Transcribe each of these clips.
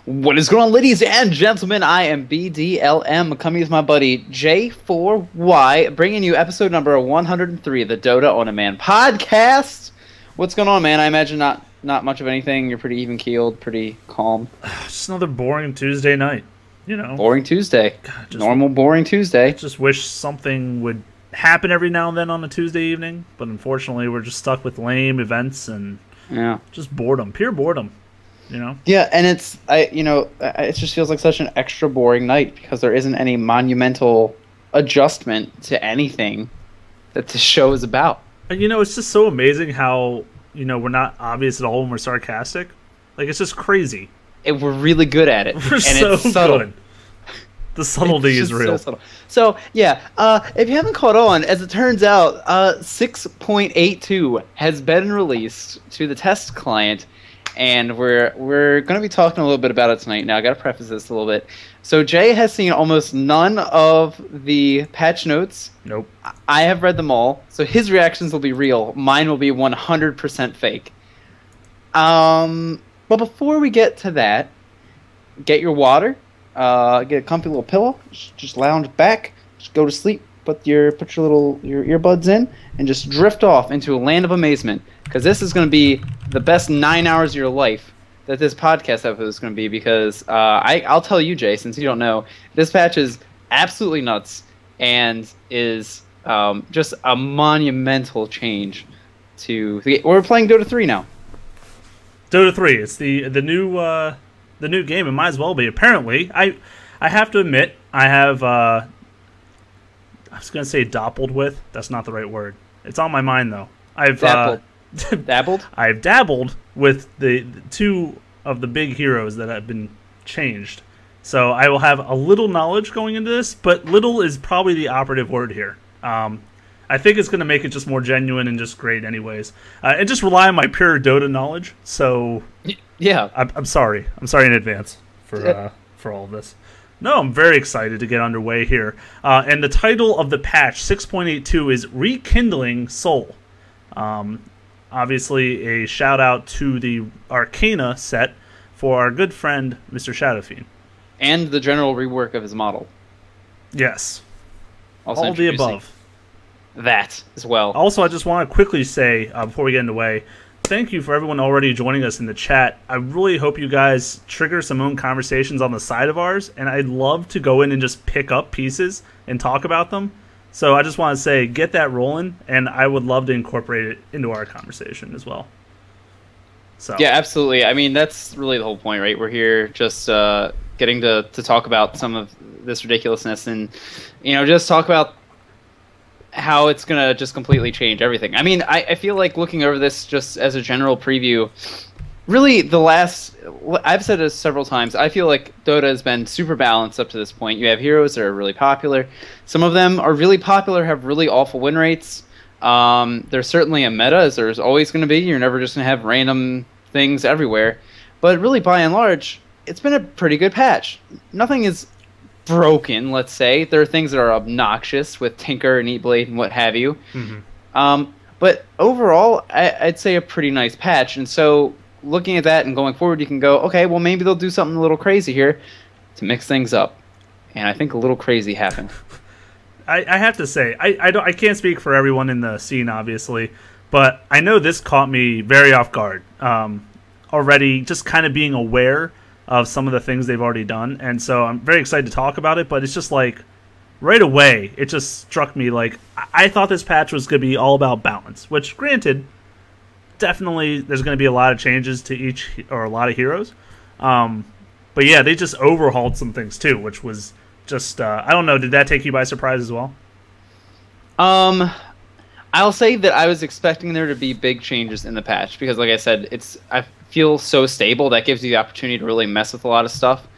What is going on, ladies and gentlemen? I am BDLM, coming with my buddy J4Y, bringing you episode number 103 of the Dota on a Man podcast. What's going on, man? I imagine not much of anything. You're pretty even-keeled, pretty calm. Just another boring Tuesday night, you know. Boring Tuesday. God, normal boring Tuesday. Just wish something would happen every now and then on a Tuesday evening, but unfortunately we're just stuck with lame events and just boredom, pure boredom. You know? Yeah, and it just feels like such an extra boring night because there isn't any monumental adjustment to anything that this show is about. And it's just so amazing how, we're not obvious at all when we're sarcastic. Like, it's just crazy. We're really good at it. We're so it's subtle. Good. The subtlety is real. So, if you haven't caught on, as it turns out, 6.82 has been released to the test client. And we're going to be talking a little bit about it tonight. Now, I got to preface this a little bit. So, Jay has seen almost none of the patch notes. Nope. I have read them all. So, his reactions will be real. Mine will be 100% fake. But before we get to that, get your water. Get a comfy little pillow. Just lounge back. Just go to sleep. Put your earbuds in and just drift off into a land of amazement, because this is going to be the best 9 hours of your life that this podcast episode is going to be, because I'll tell you, Jay, since you don't know, this patch is absolutely nuts and is just a monumental change to the game. We're playing Dota 3 now. Dota 3, it's the new game. It might as well be. Apparently, I have to admit, I have I was going to say doppled with. That's not the right word. It's on my mind, though. I've dabbled? I've dabbled with the two of the big heroes that have been changed. So I will have a little knowledge going into this, but little is probably the operative word here. I think it's going to make it just more genuine and just great anyways. And just rely on my pure Dota knowledge. So yeah, I'm sorry. I'm sorry in advance for all of this. No, I'm very excited to get underway here. And the title of the patch, 6.82, is Rekindling Soul. Obviously, a shout-out to the Arcana set for our good friend, Mr. Shadowfiend. And the general rework of his model. Yes. Also all the above. That as well. Also, I just want to quickly say, before we get underway, thank you for everyone already joining us in the chat. I really hope you guys trigger some own conversations on the side of ours, and I'd love to go in and just pick up pieces and talk about them. So I just want to say, get that rolling, and I would love to incorporate it into our conversation as well. So yeah, absolutely. I mean, that's really the whole point, right? We're here just getting to talk about some of this ridiculousness and, just talk about how it's going to just completely change everything. I mean, I feel like looking over this just as a general preview, really I've said this several times, I feel like Dota has been super balanced up to this point. You have heroes that are really popular. Some of them are really popular, have really awful win rates. There's certainly a meta, as there's always going to be. You're never just going to have random things everywhere. But really, by and large, it's been a pretty good patch. Nothing is broken, let's say. There are things that are obnoxious with Tinker and Eatblade and what have you. Mm-hmm. But overall, I'd say a pretty nice patch. And so looking at that and going forward, you can go, okay, well, maybe they'll do something a little crazy here to mix things up. And I think a little crazy happened. I have to say, I can't speak for everyone in the scene, obviously, but I know this caught me very off guard. Already just kind of being aware of some of the things they've already done, and so I'm very excited to talk about it, but it's just like, right away, it just struck me like, I thought this patch was going to be all about balance, which, granted, definitely there's going to be a lot of changes to each, or a lot of heroes, but yeah, they just overhauled some things too, which was just, I don't know, did that take you by surprise as well? I'll say that I was expecting there to be big changes in the patch, because like I said, I feel so stable that gives you the opportunity to really mess with a lot of stuff.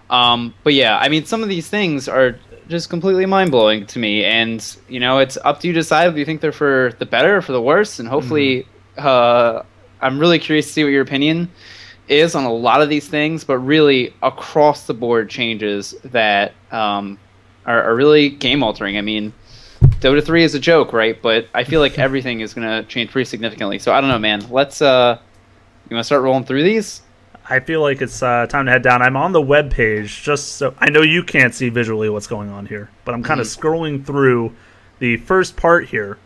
But yeah, I mean, some of these things are just completely mind-blowing to me, and it's up to you to decide if you think they're for the better or for the worse, and hopefully I'm really curious to see what your opinion is on a lot of these things, but really across the board changes that are really game-altering. I mean, Dota 3 is a joke, right? But I feel like everything is going to change pretty significantly. So I don't know, man. Let's you want to start rolling through these? I feel like it's time to head down. I'm on the web page, just so I know you can't see visually what's going on here, but I'm kind of scrolling through the first part here,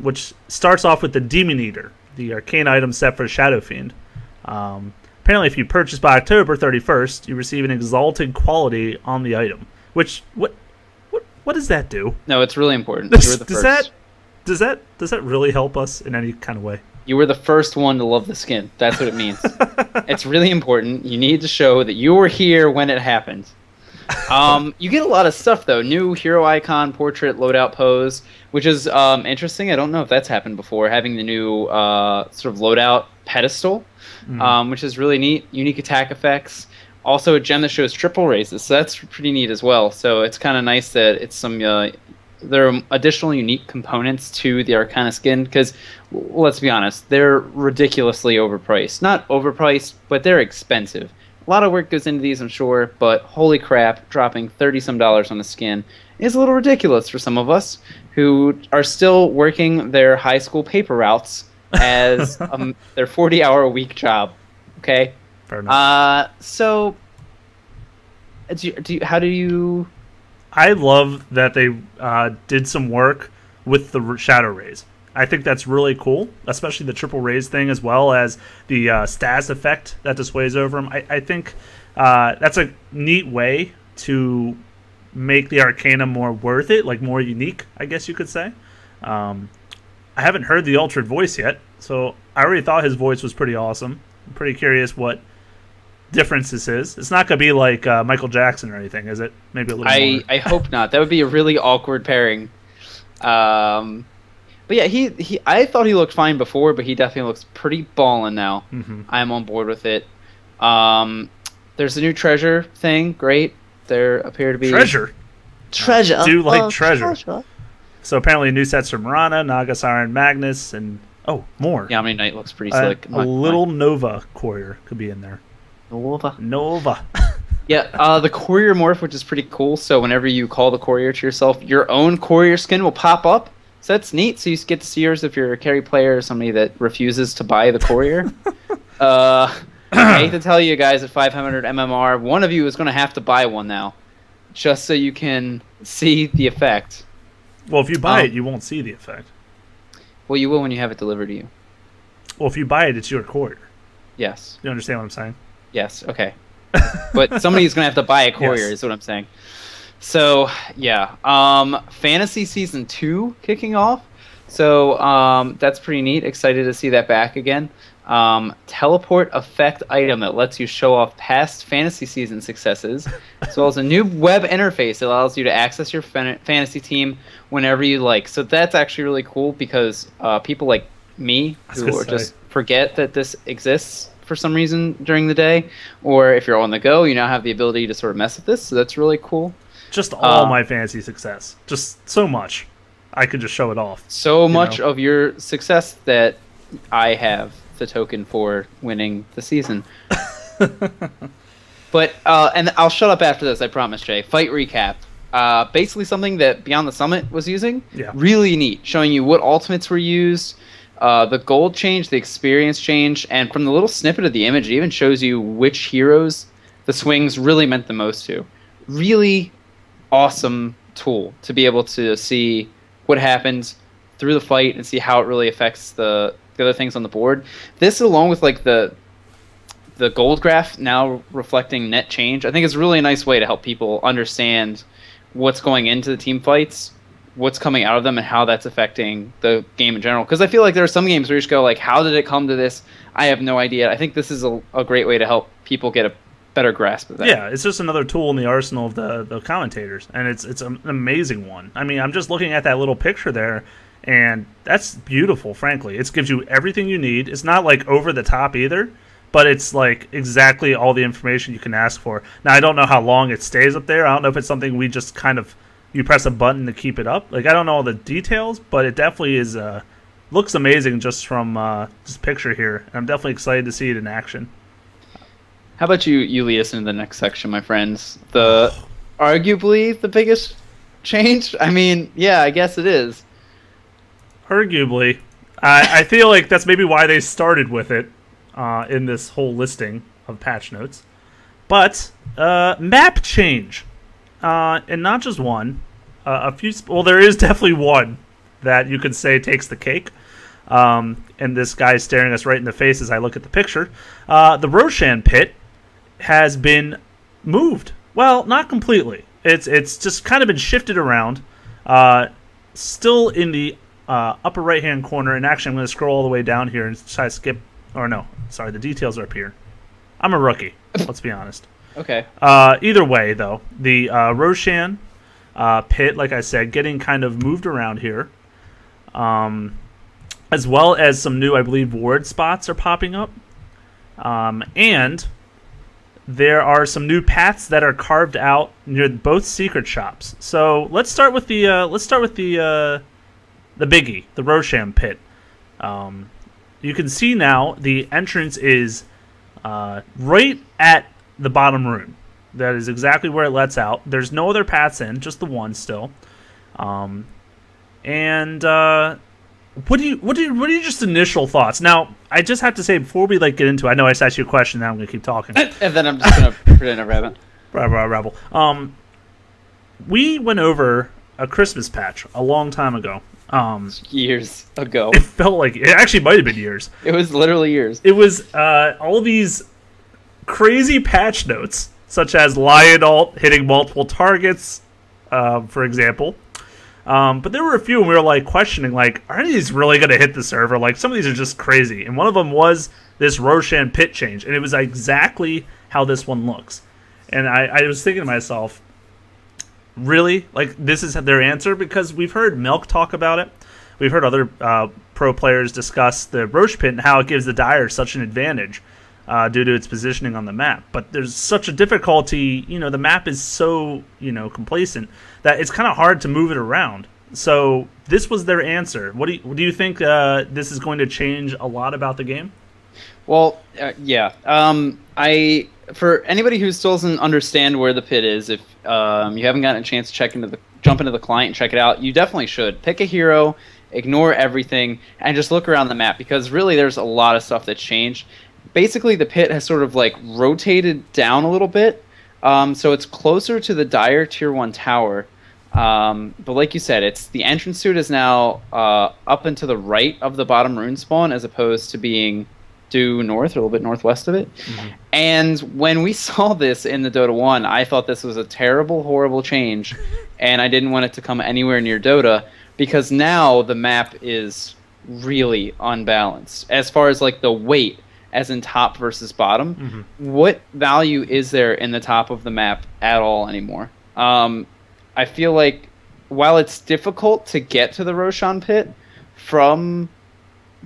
which starts off with the Demon Eater, the arcane item set for Shadow Fiend. Apparently, if you purchase by October 31st, you receive an exalted quality on the item. Which what does that do? No, it's really important. You were the first. Does that really help us in any kind of way? You were the first one to love the skin. That's what it means. It's really important. You need to show that you were here when it happened. You get a lot of stuff, though. New hero icon, portrait, loadout pose, which is interesting. I don't know if that's happened before, having the new sort of loadout pedestal, which is really neat. Unique attack effects. Also, a gem that shows triple raises, so that's pretty neat as well. So it's kind of nice that it's some... there are additional unique components to the Arcana skin, because, let's be honest, they're ridiculously overpriced. Not overpriced, but they're expensive. A lot of work goes into these, I'm sure, but holy crap, dropping $30-some on a skin is a little ridiculous for some of us who are still working their high school paper routes as their 40-hour-a-week job. Okay? Fair enough. So, how do you... I love that they did some work with the shadow rays. I think that's really cool, especially the triple raise thing, as well as the status effect that displays over them. I think that's a neat way to make the Arcana more worth it, like more unique, I guess you could say. I haven't heard the altered voice yet, so I already thought his voice was pretty awesome. I'm pretty curious what difference this is. It's not going to be like Michael Jackson or anything, is it? Maybe a little more. I hope not. That would be a really awkward pairing. But yeah, I thought he looked fine before, but he definitely looks pretty ballin' now. I'm on board with it. There's a new treasure thing. Great. There appear to be... Treasure? Treasure. I do like treasure. So apparently new sets from Rana, Nagasar, and Magnus, and... Oh, more. Yamini Knight looks pretty slick. A little Nova Courier could be in there. Nova. Yeah, the Courier morph, which is pretty cool. So whenever you call the Courier to yourself, your own Courier skin will pop up. So that's neat. So you get to see yours if you're a carry player or somebody that refuses to buy the Courier. I hate to tell you guys, at 500 MMR, one of you is going to have to buy one now, just so you can see the effect. Well, if you buy it, you won't see the effect. Well, you will when you have it delivered to you. Well, if you buy it, it's your Courier. Yes. You understand what I'm saying? Yes, okay. But somebody's going to have to buy a Courier, is what I'm saying. So, yeah. Fantasy Season 2 kicking off. So, that's pretty neat. Excited to see that back again. Teleport effect item that lets you show off past fantasy season successes, as well as a new web interface that allows you to access your fantasy team whenever you like. So that's actually really cool, because people like me who just forget that this exists for some reason during the day, or if you're on the go, you now have the ability to sort of mess with this. So that's really cool. Just all my fantasy success, just so much, I could just show it off. So much of your success that I have the token for winning the season. But and I'll shut up after this, I promise, Jay. Fight recap. Basically something that Beyond the Summit was using. Yeah. Really neat, showing you what ultimates were used, the gold change, the experience change, and from the little snippet of the image, it even shows you which heroes the swings really meant the most to. Really awesome tool to be able to see what happens through the fight and see how it really affects the other things on the board. This, along with like the gold graph now reflecting net change, I think is really a nice way to help people understand what's going into the team fights, what's coming out of them, and how that's affecting the game in general. Because I feel like there are some games where you just go like, how did it come to this? I have no idea. I think this is a great way to help people get a better grasp of that. Yeah, it's just another tool in the arsenal of the commentators, and it's an amazing one. I mean, I'm just looking at that little picture there, and that's beautiful, frankly. It gives you everything you need. It's not like over the top either, but it's like exactly all the information you can ask for. Now, I don't know how long it stays up there. I don't know if it's something we just kind of, you press a button to keep it up. Like, I don't know all the details, but it definitely is looks amazing just from this picture here. And I'm definitely excited to see it in action. How about you lead us into the next section, my friends? Arguably the biggest change? I mean, yeah, I guess it is. Arguably. I feel like that's maybe why they started with it in this whole listing. of patch notes. But map change, and not just one. A few. Well, there is definitely one that you could say takes the cake. And this guy is staring us right in the face as I look at the picture. The Roshan pit has been moved. Well, not completely. It's just kind of been shifted around. Still in the upper right-hand corner. And actually, I'm going to scroll all the way down here and try to skip. Or no, sorry, the details are up here. I'm a rookie. Let's be honest. Okay. Either way, though, the Roshan pit, like I said, getting kind of moved around here. As well as some new, I believe, ward spots are popping up. And there are some new paths that are carved out near both secret shops. So let's start with the biggie, the Roshan pit. You can see now the entrance is right at the bottom rune. That is exactly where it lets out. There's no other paths in, just the one still. What are your just initial thoughts? Now, I just have to say before we get into it, I know I just asked you a question, now I'm gonna keep talking. And then I'm just gonna pretend a rabbit. Rabble. We went over a Christmas patch a long time ago. Years ago. It felt like it actually might have been years. It was literally years. It was all these crazy patch notes, such as Lion Alt hitting multiple targets, for example. But there were a few, and we were questioning, are any of these really going to hit the server? Some of these are just crazy. And one of them was this Roshan pit change, and it was exactly how this one looks. And I was thinking to myself, really? This is their answer? Because we've heard Milk talk about it. We've heard other pro players discuss the Roche pit and how it gives the Dire such an advantage due to its positioning on the map. But there's such a difficulty, the map is so, complacent that it's kind of hard to move it around. So this was their answer. What do you think this is going to change a lot about the game? Well, yeah. For anybody who still doesn't understand where the pit is, if you haven't gotten a chance to jump into the client and check it out, you definitely should. Pick a hero, ignore everything, and just look around the map, because really there's a lot of stuff that's changed. Basically, the pit has sort of rotated down a little bit, so it's closer to the Dire Tier 1 tower. But like you said, the entrance to it is now up and to the right of the bottom rune spawn, as opposed to being due north or a little bit northwest of it. Mm-hmm. And when we saw this in the Dota 1, I thought this was a terrible, horrible change, and I didn't want it to come anywhere near Dota, because now the map is really unbalanced as far as the weight, as in top versus bottom. Mm-hmm. What value is there in the top of the map at all anymore? I feel like while it's difficult to get to the Roshan pit from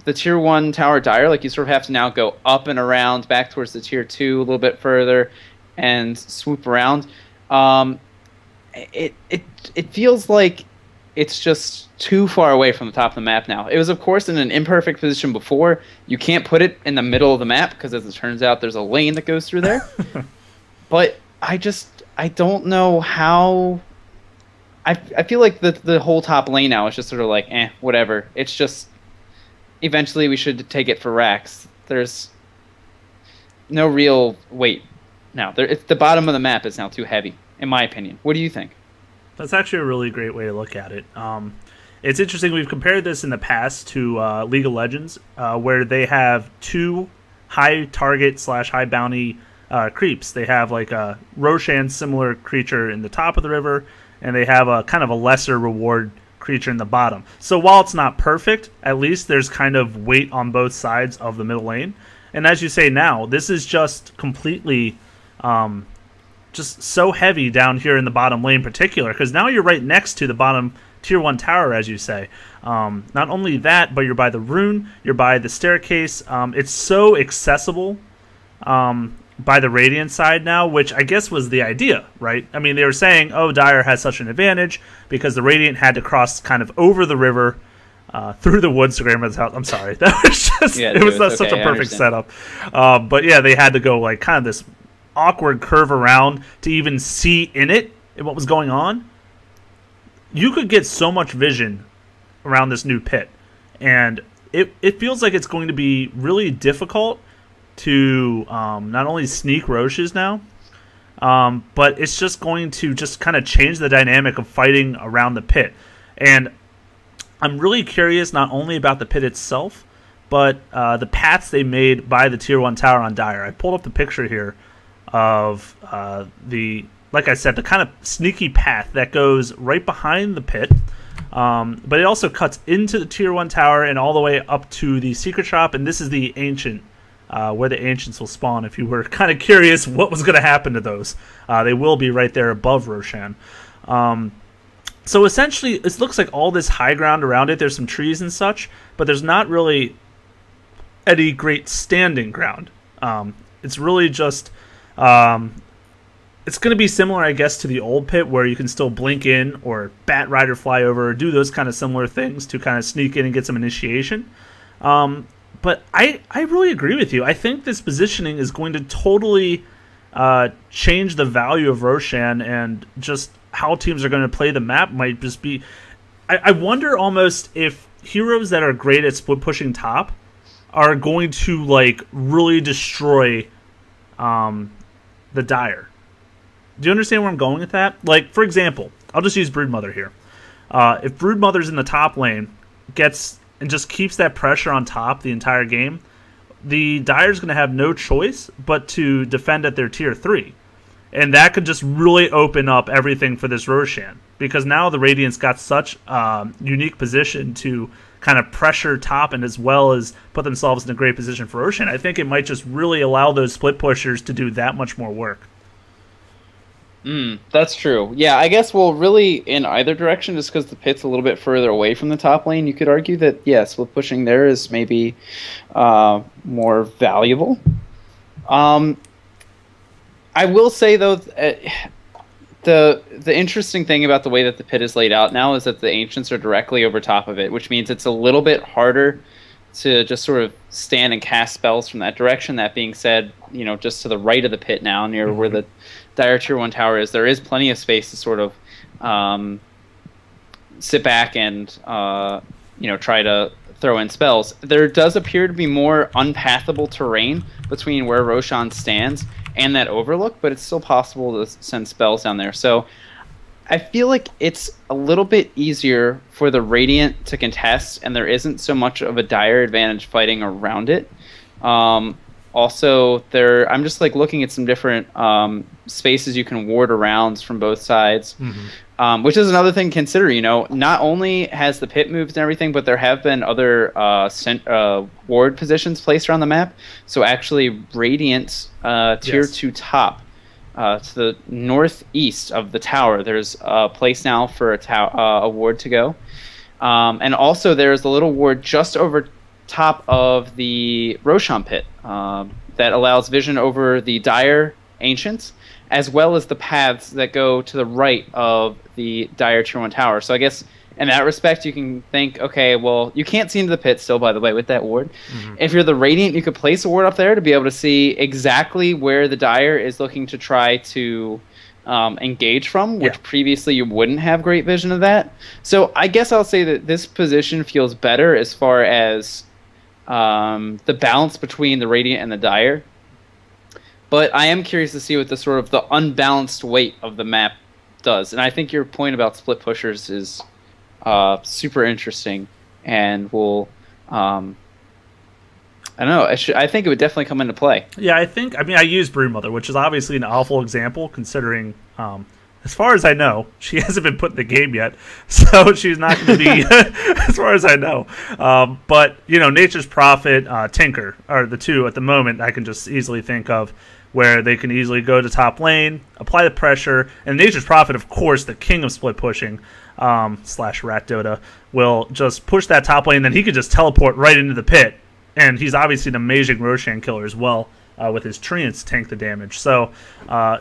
the Tier 1 Tower Dire, you sort of have to now go up and around back towards the Tier 2 a little bit further and swoop around. It feels like it's just too far away from the top of the map now. It was, of course, in an imperfect position before. You can't put it in the middle of the map because, as it turns out, there's a lane that goes through there. But I don't know how... I feel like the whole top lane now is just sort of whatever. It's just... Eventually, we should take it for racks. There's no real weight now. The bottom of the map is now too heavy, in my opinion. What do you think? That's actually a really great way to look at it. It's interesting. We've compared this in the past to League of Legends, where they have two high target / high bounty creeps. They have a Roshan similar creature in the top of the river, and they have a kind of a lesser reward creature in the bottom. So while it's not perfect, at least there's kind of weight on both sides of the middle lane. And as you say now, this is just completely just so heavy down here in the bottom lane in particular, because now you're right next to the bottom Tier 1 tower, as you say. Not only that, but you're by the rune, you're by the staircase. It's so accessible by the Radiant side now, which I guess was the idea, right? I mean, they were saying, oh, Dire has such an advantage because the Radiant had to cross kind of over the river through the woods to Grandmother's house. I'm sorry. That was just, it was not such a perfect setup. But yeah, they had to go kind of this awkward curve around to even see in it what was going on. You could get so much vision around this new pit, and it feels like it's going to be really difficult to not only sneak Roches now, but it's just going to just kind of change the dynamic of fighting around the pit. And I'm really curious not only about the pit itself, but the paths they made by the Tier 1 tower on Dire. I pulled up the picture here of like I said, the kind of sneaky path that goes right behind the pit. But it also cuts into the Tier 1 tower and all the way up to the secret shop. And this is the Ancient, where the Ancients will spawn if you were kind of curious what was going to happen to those. They will be right there above Roshan. So essentially, it looks like all this high ground around it. There's some trees and such, but there's not really any great standing ground. It's really just... it's going to be similar, I guess, to the old pit where you can still blink in or Batrider fly over or do those kind of similar things to kind of sneak in and get some initiation. But I really agree with you. I think this positioning is going to totally change the value of Roshan, and just how teams are going to play the map might just be... I wonder almost if heroes that are great at split pushing top are going to like really destroy the Dire. Do you understand where I'm going with that? Like, for example, I'll just use Broodmother here. If Broodmother's in the top lane, gets and just keeps that pressure on top the entire game, the Dire's going to have no choice but to defend at their tier 3. And that could just really open up everything for this Roshan. Because now the Radiant's got such unique position to kind of pressure top and as well as put themselves in a great position for Roshan. I think it might just really allow those split pushers to do that much more work. That's true. Yeah, I guess, well, really in either direction, just because the pit's a little bit further away from the top lane, you could argue that, yes, split pushing there is maybe more valuable. I will say, though, the interesting thing about the way that the pit is laid out now is that the Ancients are directly over top of it, which means it's a little bit harder to just sort of stand and cast spells from that direction. That being said, you know, just to the right of the pit now, near where the Dire Tier 1 tower is, there is plenty of space to sort of sit back and, you know, try to throw in spells. There does appear to be more unpathable terrain between where Roshan stands and that overlook, but it's still possible to send spells down there. So I feel like it's a little bit easier for the Radiant to contest, and there isn't so much of a Dire advantage fighting around it. Also, I'm just like looking at some different spaces you can ward around from both sides, which is another thing to consider. You know, not only has the pit moved and everything, but there have been other ward positions placed around the map. So actually, Radiant tier 2 top to the northeast of the tower, there's a place now for a ward to go, and also there's a little ward just over top of the Roshan pit that allows vision over the Dire Ancients, as well as the paths that go to the right of the Dire Tier 1 tower. So I guess in that respect, you can think, okay, well, you can't see into the pit still, by the way, with that ward. If you're the Radiant, you could place a ward up there to be able to see exactly where the Dire is looking to try to engage from, which previously you wouldn't have great vision of that. So I guess I'll say that this position feels better as far as the balance between the Radiant and the Dire. But I am curious to see what the sort of the unbalanced weight of the map does. And I think your point about split pushers is super interesting, and will I don't know. I think it would definitely come into play. Yeah, I mean, I use Brewmother, which is obviously an awful example considering, as far as I know, she hasn't been put in the game yet, so she's not going to be, as far as I know. But, you know, Nature's Prophet, Tinker are the two at the moment I can just easily think of where they can easily go to top lane, apply the pressure, and Nature's Prophet, of course, the king of split pushing, / Rat Dota, will just push that top lane, then he could just teleport right into the pit. And he's obviously an amazing Roshan killer as well, with his treants to tank the damage. So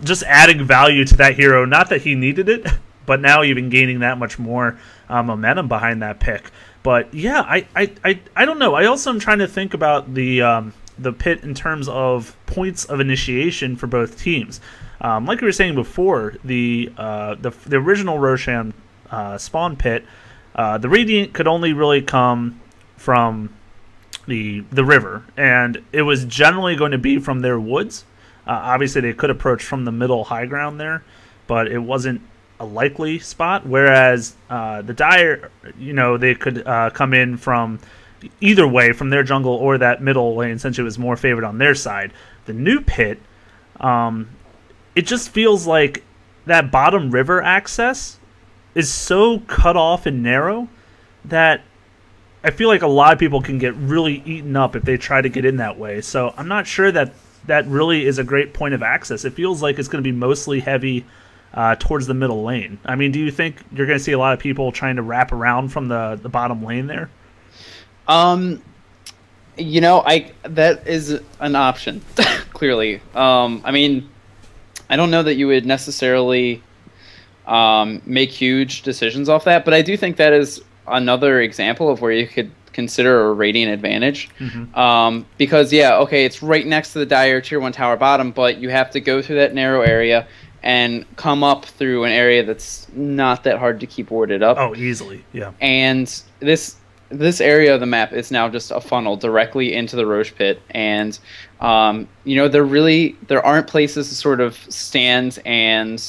just adding value to that hero, not that he needed it, but now even gaining that much more momentum behind that pick. But yeah, I don't know. I also am trying to think about the pit in terms of points of initiation for both teams. Like we were saying before, the original Roshan spawn pit, the Radiant could only really come from the river, and it was generally going to be from their woods. Obviously, they could approach from the middle high ground there, but it wasn't a likely spot. Whereas the Dire, they could come in from either way, from their jungle or that middle lane, since it was more favored on their side. The new pit, it just feels like that bottom river access is so cut off and narrow that I feel like a lot of people can get really eaten up if they try to get in that way. So I'm not sure that really is a great point of access. It feels like it's going to be mostly heavy towards the middle lane. I mean, do you think you're going to see a lot of people trying to wrap around from the bottom lane there? That is an option, clearly. I mean, I don't know that you would necessarily make huge decisions off that, but I do think that is another example of where you could consider a radiant advantage. Because, it's right next to the Dire Tier 1 tower bottom, but you have to go through that narrow area and come up through an area that's not that hard to keep warded up. Oh, easily, yeah. And this area of the map is now just a funnel directly into the Roche pit, and there aren't places to sort of stand and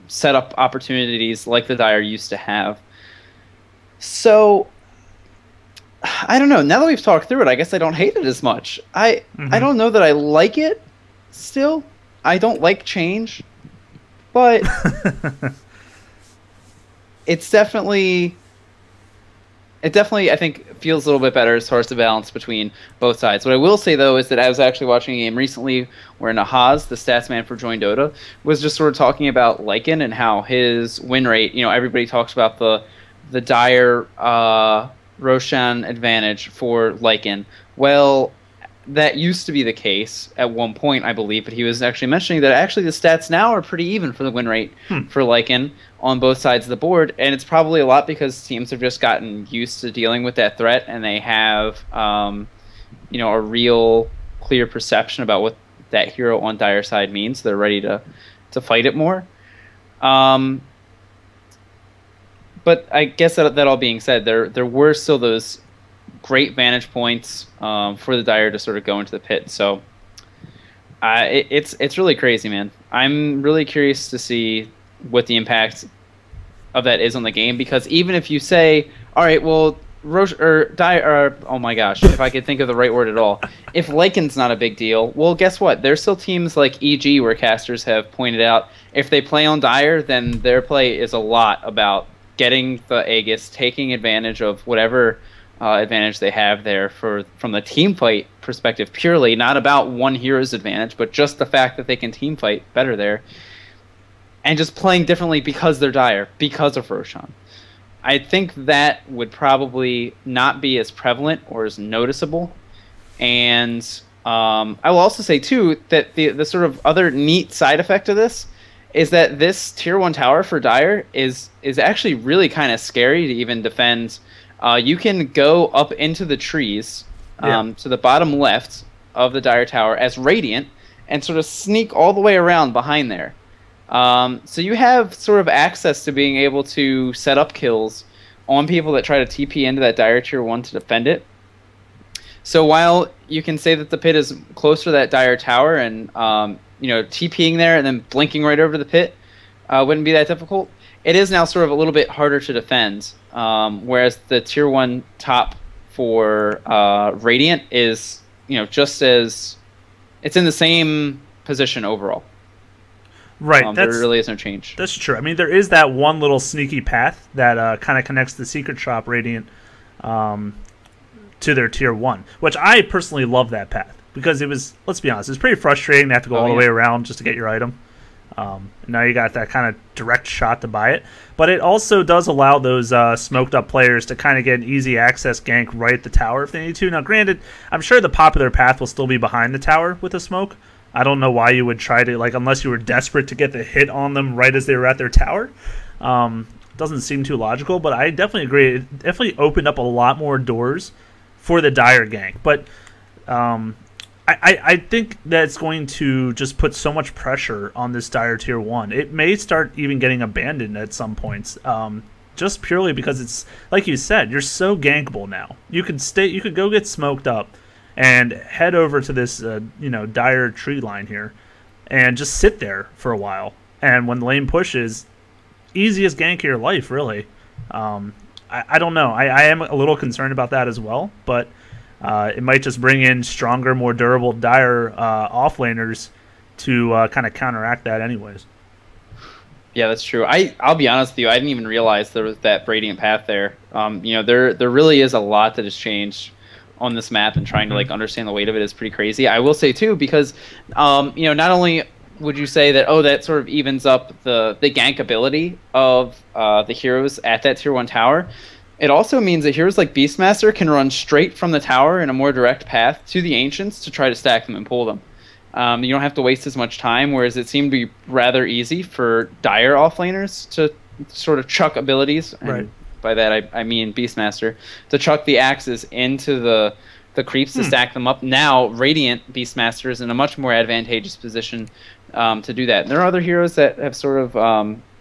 set up opportunities like the Dire used to have. So I don't know. Now that we've talked through it, I guess I don't hate it as much. I don't know that I like it still. I don't like change, but it definitely I think feels a little bit better as far as the balance between both sides. What I will say though is that I was actually watching a game recently where Nahaz, the stats man for Join Dota, was just sort of talking about Lycan and how his win rate, everybody talks about the dire Roshan advantage for Lycan. Well, that used to be the case at one point, I believe, but he was actually mentioning that actually the stats now are pretty even for the win rate for Lycan on both sides of the board, and it's probably a lot because teams have just gotten used to dealing with that threat, and they have a real clear perception about what that hero on Dire side means. They're ready to fight it more. But I guess that all being said, there were still those great vantage points for the Dire to sort of go into the pit. So it's really crazy, man. I'm really curious to see what the impact of that is on the game, because even if you say, all right, well, oh my gosh, if I could think of the right word at all, if Lycan's not a big deal, well, guess what? There's still teams like EG where casters have pointed out if they play on Dire, then their play is a lot about getting the Aegis, taking advantage of whatever advantage they have there from the team fight perspective purely, not about one hero's advantage, but just the fact that they can team fight better there, and just playing differently because they're Dire, because of Roshan. I think that would probably not be as prevalent or as noticeable. And I will also say, too, that the sort of other neat side effect of this is that this Tier 1 tower for Dire is actually really kind of scary to even defend. You can go up into the trees to the bottom left of the Dire tower as Radiant and sort of sneak all the way around behind there. So you have sort of access to being able to set up kills on people that try to TP into that Dire Tier 1 to defend it. So while you can say that the pit is closer to that Dire tower and TPing there and then blinking right over to the pit wouldn't be that difficult, it is now sort of a little bit harder to defend. Whereas the Tier 1 top for Radiant is, just as it's in the same position overall. Right. There really is no change. That's true. I mean, there is that one little sneaky path that kind of connects the Secret Shop Radiant to their Tier 1, which I personally love that path because it was, let's be honest, it's pretty frustrating to have to go all the way around just to get your item. Now you got that kind of direct shot to buy it, but it also does allow those smoked up players to kind of get an easy access gank right at the tower if they need to. Now granted, I'm sure the popular path will still be behind the tower with a smoke. I don't know why you would try to, unless you were desperate to get the hit on them right as they were at their tower. Doesn't seem too logical, but I definitely agree. It definitely opened up a lot more doors for the Dire gank, but I think that it's going to just put so much pressure on this Dire Tier 1. It may start even getting abandoned at some points. just purely because it's like you said, you're so gankable now. You could go get smoked up and head over to this dire tree line here and just sit there for a while. And when the lane pushes, easiest gank of your life, really. I don't know. I am a little concerned about that as well, but it might just bring in stronger, more durable dire offlaners to kind of counteract that anyways. Yeah, that's true. I'll be honest with you, I didn't even realize there was that Radiant path there. There really is a lot that has changed on this map, and trying to understand the weight of it is pretty crazy. I will say too, because not only would you say that that sort of evens up the gank ability of the heroes at that tier 1 tower, it also means that heroes like Beastmaster can run straight from the tower in a more direct path to the Ancients to try to stack them and pull them. You don't have to waste as much time, whereas it seemed to be rather easy for dire offlaners to sort of chuck abilities. Right. And by that I mean Beastmaster, to chuck the axes into the creeps to stack them up. Now Radiant Beastmaster is in a much more advantageous position to do that. And there are other heroes that have sort of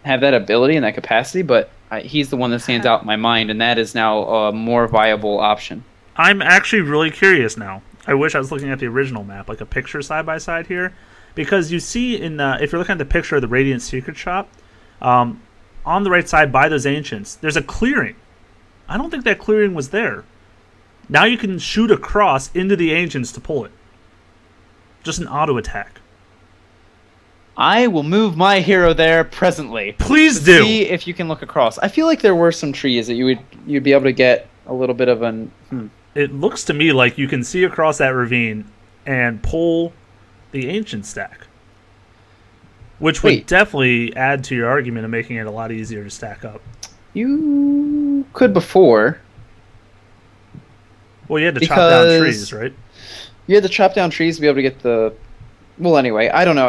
have that ability and that capacity, but he's the one that stands out in my mind, and that is now a more viable option. I'm actually really curious now. I wish I was looking at the original map, like a picture side by side here, because you see if you're looking at the picture of the Radiant Secret Shop, on the right side by those Ancients, there's a clearing. I don't think that clearing was there. Now you can shoot across into the Ancients to pull it. Just an auto attack. I will move my hero there presently. Please do. See if you can look across. I feel like there were some trees that you'd be able to get a little bit of an. It looks to me like you can see across that ravine and pull the Ancient stack, which would definitely add to your argument of making it a lot easier to stack up. You could before. Well, you had to chop down trees, right? You had to chop down trees to be able to get the. Well, anyway, I don't know.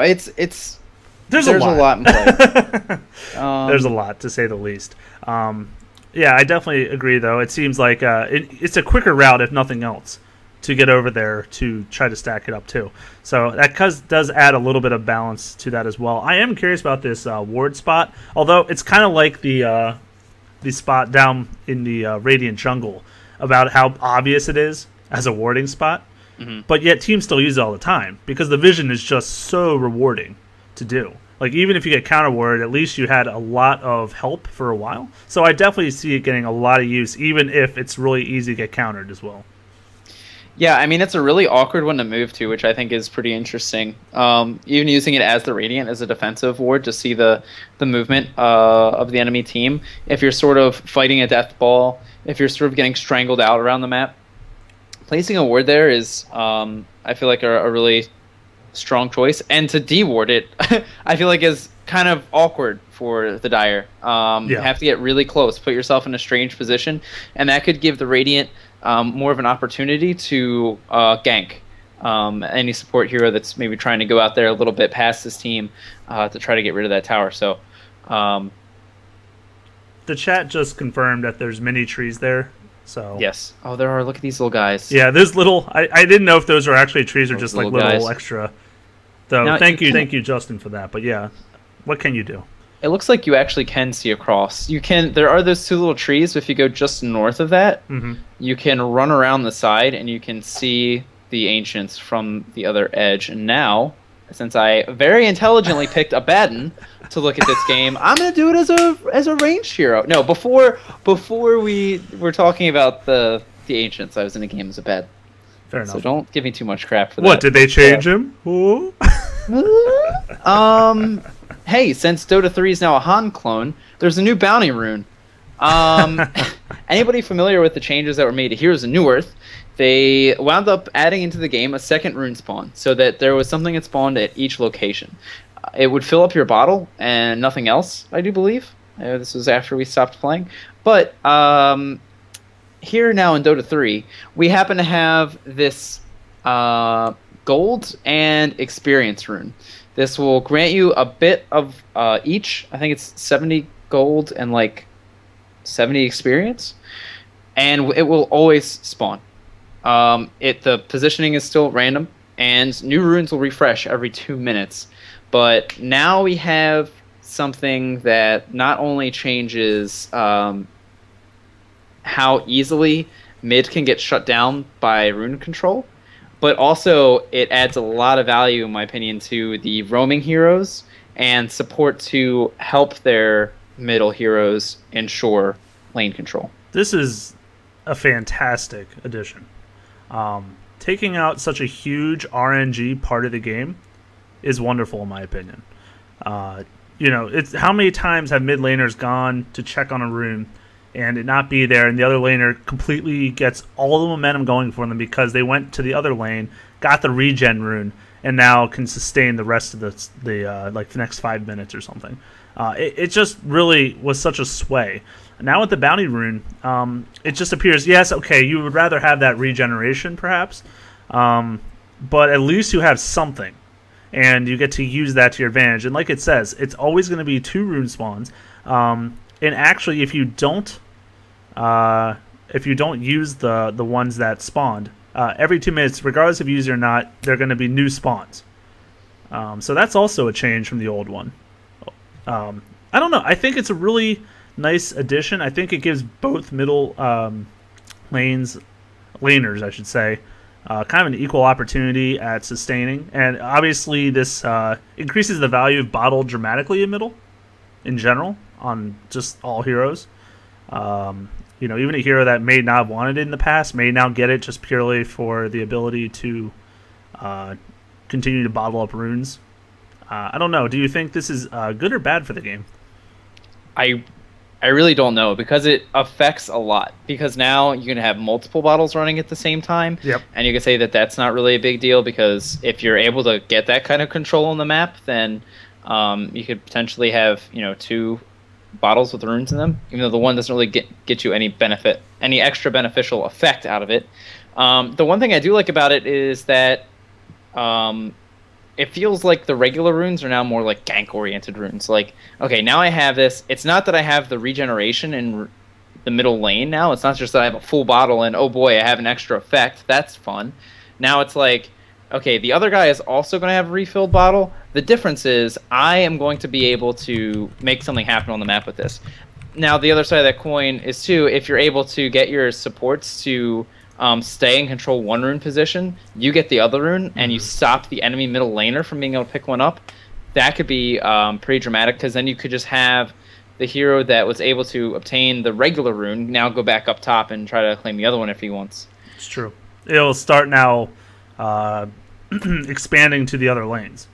There's a lot in play. There's a lot, to say the least. Yeah, I definitely agree, though. It seems like it's a quicker route, if nothing else, to get over there to try to stack it up, too. So that does add a little bit of balance to that as well. I am curious about this ward spot, although it's kind of like the spot down in the Radiant Jungle, about how obvious it is as a warding spot. But yet teams still use it all the time, because the vision is just so rewarding to do. Like, even if you get counter warded, at least you had a lot of help for a while. So I definitely see it getting a lot of use, even if it's really easy to get countered as well. Yeah, I mean, it's a really awkward one to move to, which I think is pretty interesting. Even using it as the Radiant, as a defensive ward, to see the movement of the enemy team. If you're sort of fighting a death ball, if you're sort of getting strangled out around the map, placing a ward there is, I feel like, a really strong choice. And to de-ward it, I feel like is kind of awkward for the dire. You have to get really close, put yourself in a strange position, and that could give the Radiant more of an opportunity to gank any support hero that's maybe trying to go out there a little bit past this team to try to get rid of that tower. So the chat just confirmed that there's mini trees there. So yes. Oh, there are. Look at these little guys. Yeah, there's little. I didn't know if those are actually trees or just like little guys. Extra. So now, thank you, Justin, for that. But yeah, what can you do? It looks like you actually can see across. You can. There are those two little trees. But if you go just north of that, you can run around the side and you can see the Ancients from the other edge. And now, since I very intelligently picked a Baden to look at this game, I'm gonna do it as a ranged hero. No, before we were talking about the Ancients, I was in a game as a Baden. Fair enough. So don't give me too much crap for that. What, did they change him? Hey, since Dota 3 is now a Han clone, there's a new bounty rune. Anybody familiar with the changes that were made to Heroes of New Earth? They wound up adding into the game a second rune spawn, so that there was something that spawned at each location. It would fill up your bottle and nothing else, I do believe. This was after we stopped playing. But here now in Dota 3, we happen to have this gold and experience rune. This will grant you a bit of each. I think it's 70 gold and like 70 experience. And it will always spawn. The positioning is still random, and new runes will refresh every 2 minutes. But now we have something that not only changes how easily mid can get shut down by rune control, but also it adds a lot of value, in my opinion, to the roaming heroes and support to help their middle heroes ensure lane control. This is a fantastic addition. Taking out such a huge RNG part of the game is wonderful, in my opinion. It's how many times have mid laners gone to check on a rune and it not be there, and the other laner completely gets all the momentum going for them because they went to the other lane, got the regen rune, and now can sustain the rest of the next 5 minutes or something. It just really was such a sway. Now with the bounty rune, it just appears, yes, okay, you would rather have that regeneration perhaps, but at least you have something, and you get to use that to your advantage. And like it says, it's always going to be 2 rune spawns. And actually, if you don't use the ones that spawned, every 2 minutes, regardless if you use it or not, they're going to be new spawns. So that's also a change from the old one. I don't know. I think it's a really nice addition. I think it gives both middle laners, I should say, kind of an equal opportunity at sustaining. And obviously this increases the value of bottle dramatically in middle, in general, on just all heroes. Even a hero that may not have wanted it in the past may now get it just purely for the ability to continue to bottle up runes. I don't know. Do you think this is good or bad for the game? I really don't know, because it affects a lot. Because now you can have multiple bottles running at the same time. Yep. And you can say that that's not really a big deal, because if you're able to get that kind of control on the map, then you could potentially have 2 bottles with runes in them, even though the one doesn't really get you any benefit, any extra beneficial effect out of it. The one thing I do like about it is that it feels like the regular runes are now more like gank-oriented runes. Like, okay, now I have this. It's not that I have the regeneration in the middle lane now. It's not just that I have a full bottle and, oh boy, I have an extra effect. That's fun. Now it's like, okay, the other guy is also going to have a refilled bottle. The difference is I am going to be able to make something happen on the map with this. Now, the other side of that coin is, too, if you're able to get your supports to stay and control one rune position, you get the other rune, and you stop the enemy middle laner from being able to pick one up. That could be pretty dramatic, because then you could just have the hero that was able to obtain the regular rune now go back up top and try to claim the other one if he wants. It's true. It'll start now expanding to the other lanes,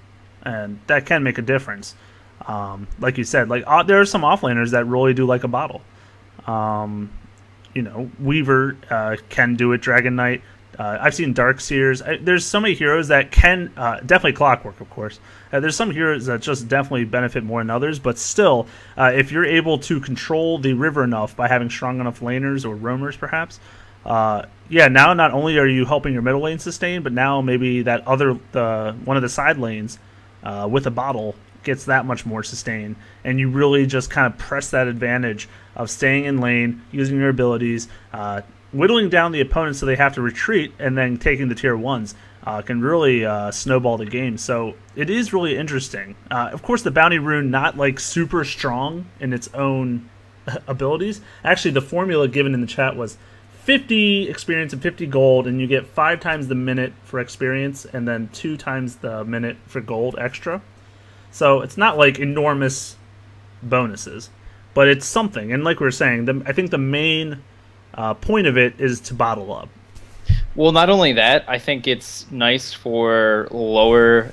and that can make a difference. Like you said, there are some offlaners that really do like a bottle. Weaver can do it, Dragon Knight. I've seen Darkseers. There's so many heroes that can, definitely Clockwerk, of course. There's some heroes that just definitely benefit more than others, but still, if you're able to control the river enough by having strong enough laners or roamers, perhaps, now not only are you helping your middle lane sustain, but now maybe that one of the side lanes with a bottle gets that much more sustain, and you really just kind of press that advantage of staying in lane, using your abilities, whittling down the opponents so they have to retreat, and then taking the tier 1s can really snowball the game. So it is really interesting. Of course, the bounty rune not super strong in its own abilities. Actually, the formula given in the chat was 50 experience and 50 gold, and you get 5 times the minute for experience and then 2 times the minute for gold extra. So it's not enormous bonuses, but it's something. And like we were saying, I think the main point of it is to bottle up. Well, not only that, I think it's nice for lower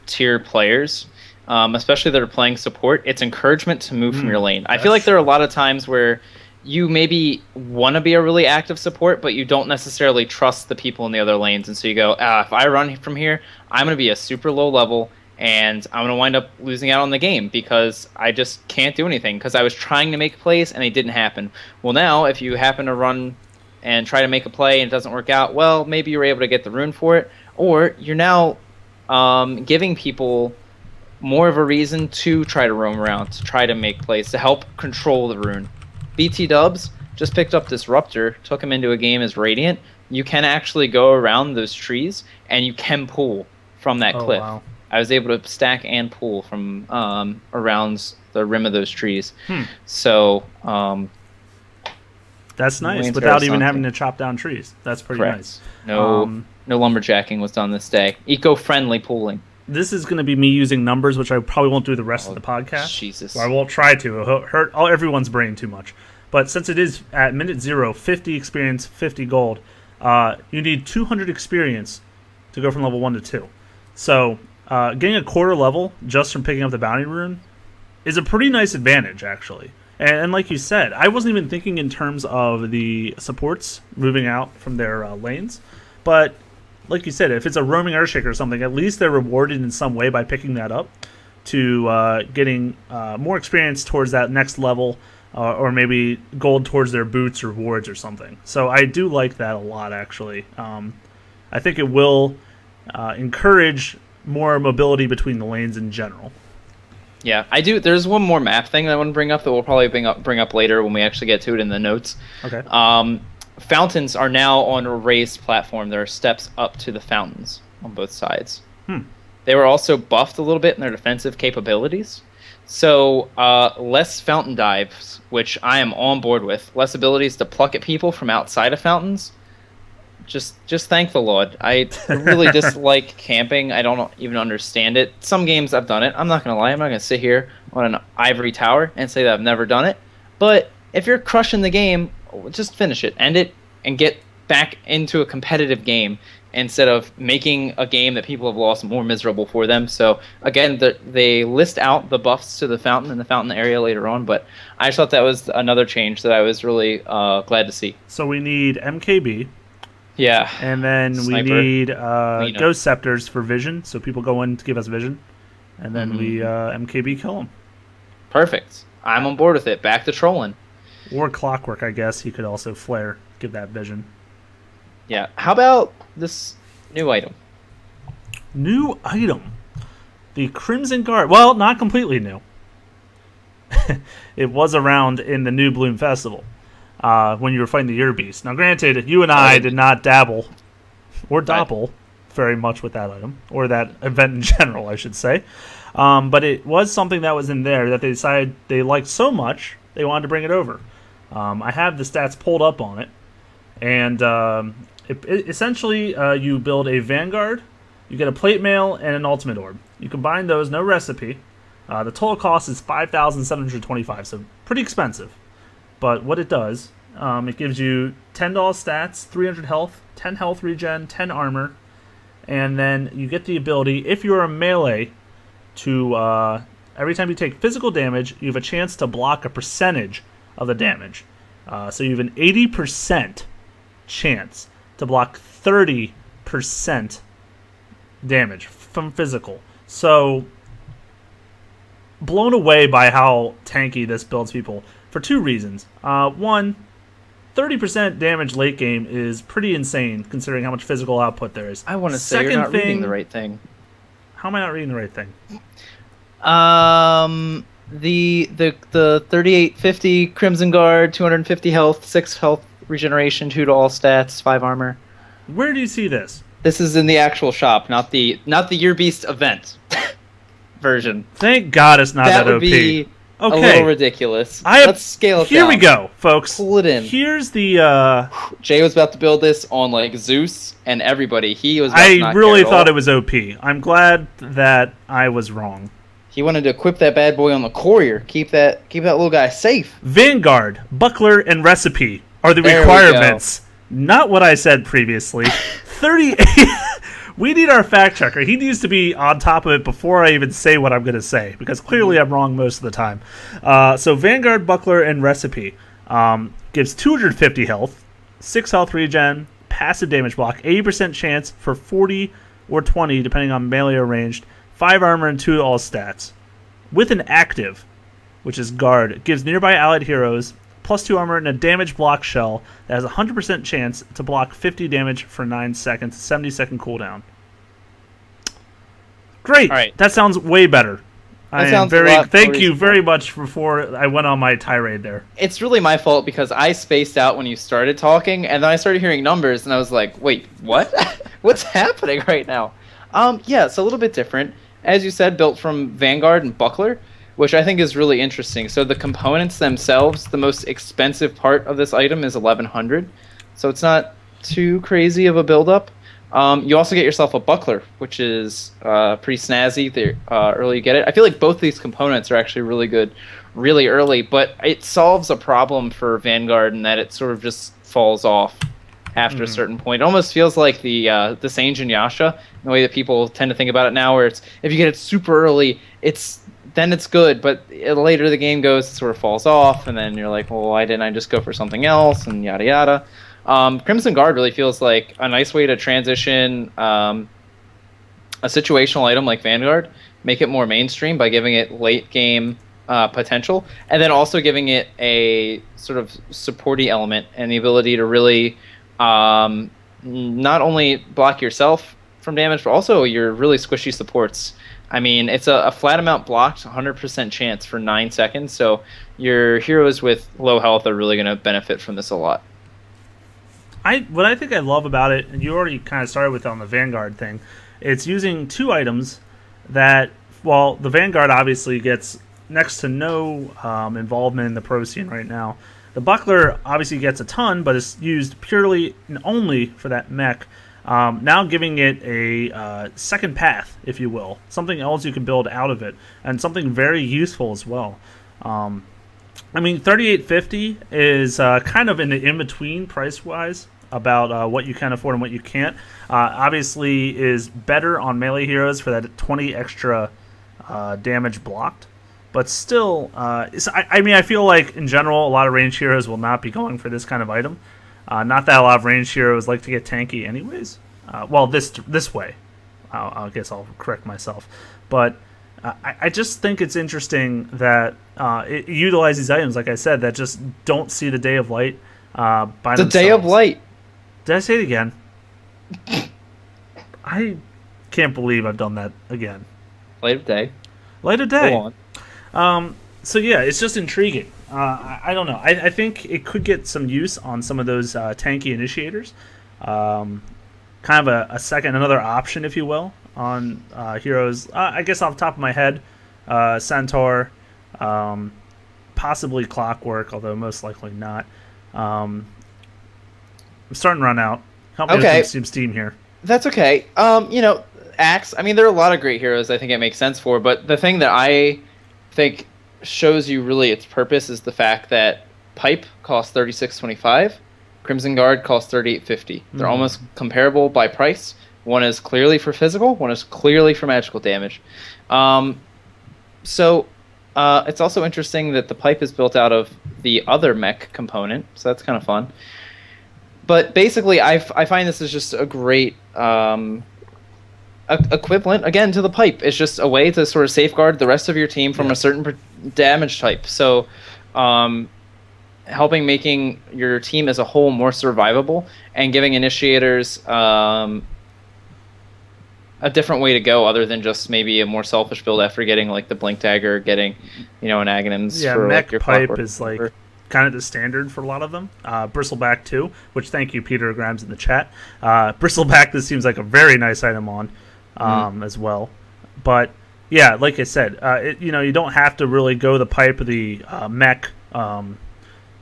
tier players, especially that are playing support. It's encouragement to move from your lane. I feel like there are a lot of times where you maybe want to be a really active support, but you don't necessarily trust the people in the other lanes. And so you go, if I run from here, I'm going to be a super low level, and I'm going to wind up losing out on the game because I just can't do anything because I was trying to make plays and they didn't happen. Well, now, if you happen to run and try to make a play and it doesn't work out, well, maybe you're able to get the rune for it, or you're now giving people more of a reason to try to roam around, to try to make plays, to help control the rune. BT Dubs just picked up Disruptor, took him into a game as Radiant. You can actually go around those trees, and you can pull from that cliff. Wow. I was able to stack and pull from around the rim of those trees. So that's nice without even having to chop down trees. That's pretty nice. No lumberjacking was done this day. Eco-friendly pulling. This is going to be me using numbers, which I probably won't do the rest of the podcast. Jesus. So I won't try to. It'll hurt everyone's brain too much. But since it is at minute 0, 50 experience, 50 gold, you need 200 experience to go from level 1 to 2. So getting a quarter level just from picking up the bounty rune is a pretty nice advantage, actually. And like you said, I wasn't even thinking in terms of the supports moving out from their lanes. But like you said, if it's a roaming Earthshaker or something, at least they're rewarded in some way by picking that up to getting more experience towards that next level, or maybe gold towards their boots or wards or something. So I do like that a lot, actually. I think it will encourage more mobility between the lanes in general. Yeah, I do. There's one more map thing that I want to bring up that we'll probably bring up later when we actually get to it in the notes. Okay. Fountains are now on a raised platform. There are steps up to the fountains on both sides. They were also buffed a little bit in their defensive capabilities. So less fountain dives, which I am on board with. Less abilities to pluck at people from outside of fountains. Just thank the Lord. I really dislike camping. I don't even understand it. Some games I've done it. I'm not going to lie. I'm not going to sit here on an ivory tower and say that I've never done it. But if you're crushing the game, just finish it. End it and get back into a competitive game instead of making a game that people have lost more miserable for them. So, again, they list out the buffs to the fountain in the fountain area later on, but I just thought that was another change that I was really glad to see. So we need MKB. Yeah. And then Sniper. we need Ghost Scepters for vision, so people go in to give us vision. And then we MKB kill them. Perfect. I'm on board with it. Back to trolling. Or Clockwerk, I guess. He could also flare, give that vision. Yeah. How about this new item? New item. The Crimson Guard. Well, not completely new. It was around in the New Bloom Festival when you were fighting the Beast. Now, granted, you and I did not dabble or doppel very much with that item, or that event in general, I should say. But it was something that was in there that they decided they liked so much, they wanted to bring it over. I have the stats pulled up on it. And essentially, you build a Vanguard, you get a Plate Mail, and an Ultimate Orb. You combine those, no recipe. The total cost is 5,725, so pretty expensive. But what it does, it gives you $10 stats, 300 health, 10 health regen, 10 armor, and then you get the ability, if you're a melee, to every time you take physical damage, you have a chance to block a percentage of the damage. So you have an 80% chance to block 30% damage from physical. So, blown away by how tanky this builds people for two reasons. One, 30% damage late game is pretty insane considering how much physical output there is. I want to say you're not reading the right thing. How am I not reading the right thing? The 3850 Crimson Guard, 250 health, 6 health regeneration, 2 to all stats, 5 armor. Where do you see this? This is in the actual shop, not the Year Beast event version. Thank God it's not that would OP. Be okay. A little ridiculous. Let's scale it Here down. we go, folks. Pull it in. Here's the Jay was about to build this on like Zeus and everybody. He was. I really thought it was OP. I'm glad that I was wrong. He wanted to equip that bad boy on the courier. Keep that little guy safe. Vanguard, Buckler, and Recipe are the requirements. Not what I said previously. 38. We need our fact checker. He needs to be on top of it before I even say what I'm going to say, because clearly I'm wrong most of the time. So Vanguard, Buckler, and Recipe gives 250 health, 6 health regen, passive damage block, 80% chance for 40 or 20, depending on melee or ranged, 5 armor, and 2 to all stats. With an active, which is Guard, it gives nearby allied heroes plus 2 armor and a damage block shell that has a 100% chance to block 50 damage for 9 seconds, 70-second cooldown. Great. All right. That sounds way better. Thank you very much before I went on my tirade there. It's really my fault because I spaced out when you started talking, and then I started hearing numbers, and I was like, wait, what? What's happening right now? Yeah, it's a little bit different. as you said, built from Vanguard and Buckler, which I think is really interesting. So the components themselves, the most expensive part of this item is 1100, so it's not too crazy of a build-up. You also get yourself a Buckler, which is pretty snazzy the early you get it. I feel like both these components are actually really good really early, but it solves a problem for Vanguard in that it sort of just falls off after a certain point. It almost feels like the Sange and Yasha, the way that people tend to think about it now, where it's if you get it super early, then it's good, but later the game goes, it sort of falls off, and then you're like, well, why didn't I just go for something else, and yada yada. Crimson Guard really feels like a nice way to transition a situational item like Vanguard, make it more mainstream by giving it late game potential, and then also giving it a sort of supporty element and the ability to really not only block yourself from damage, but also your really squishy supports. I mean, it's a flat amount blocked, 100% chance for 9 seconds, so your heroes with low health are really going to benefit from this a lot. What I think I love about it, and you already kind of started with on the Vanguard thing, it's using 2 items that, well, the Vanguard obviously gets next to no involvement in the pro scene right now. The Buckler obviously gets a ton, but it's used purely and only for that mech. Now giving it a second path, if you will. Something else you can build out of it, and something very useful as well. I mean, $38.50 is kind of in the in-between price-wise about what you can afford and what you can't. Obviously is better on melee heroes for that 20 extra damage blocked. But still, I mean, I feel like, in general, a lot of ranged heroes will not be going for this kind of item. Not that a lot of ranged heroes like to get tanky anyways. Well, this way. I guess I'll correct myself. But I just think it's interesting that it utilizes these items, like I said, that just don't see the day of light by themselves. The day of light. Did I say it again? I can't believe I've done that again. Light of day. Light of day. Go on. So yeah, it's just intriguing. I don't know. I think it could get some use on some of those tanky initiators. Kind of another option, if you will, on heroes. I guess off the top of my head, Centaur, possibly Clockwerk, although most likely not. I'm starting to run out. Help me with some steam here. That's okay. You know, Axe. I mean, there are a lot of great heroes I think it makes sense for, but the thing that I think shows you really its purpose is the fact that Pipe costs $36.25, Crimson Guard costs $38.50. They're almost comparable by price. One is clearly for physical, one is clearly for magical damage. So it's also interesting that the Pipe is built out of the other mech component, so that's kind of fun. But basically, I find this is just a great equivalent, again, to the Pipe. It's just a way to sort of safeguard the rest of your team from a certain damage type. So helping making your team as a whole more survivable and giving initiators a different way to go other than just maybe a more selfish build after getting like the Blink Dagger, getting, you know, an Aghanims. Yeah, for, mech like, your Pipe Clockwerk is like kind of the standard for a lot of them. Bristleback too, which thank you Peter Grimes in the chat. Bristleback, this seems like a very nice item on as well. But yeah, like I said, you know, you don't have to really go the Pipe or the mech.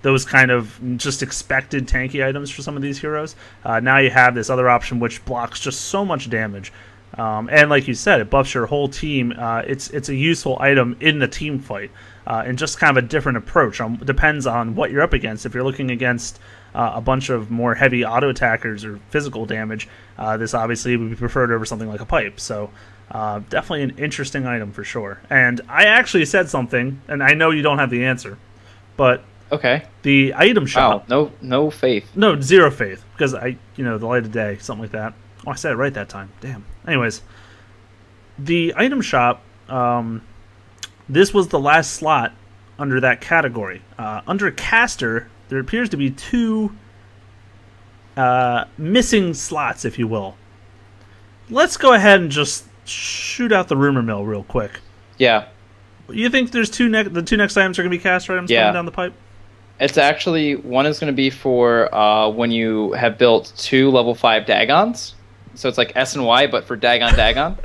Those kind of just expected tanky items for some of these heroes. Now you have this other option which blocks just so much damage. And like you said, it buffs your whole team. It's a useful item in the team fight. And just kind of a different approach. Depends on what you're up against. If you're looking against a bunch of more heavy auto attackers or physical damage, this obviously would be preferred over something like a Pipe. So definitely an interesting item for sure. And I actually said something, and I know you don't have the answer, but okay, the item shop. Wow, no faith. No, zero faith, because the light of day, something like that. Oh, I said it right that time. Damn. Anyways, the item shop. This was the last slot under that category. Under caster, there appears to be 2 missing slots, if you will. Let's go ahead and just shoot out the rumor mill real quick. Yeah. You think there's the 2 next items are going to be caster items coming down the pipe? It's actually, one is going to be for when you have built 2 level 5 Dagons. So it's like S and Y, but for Dagon.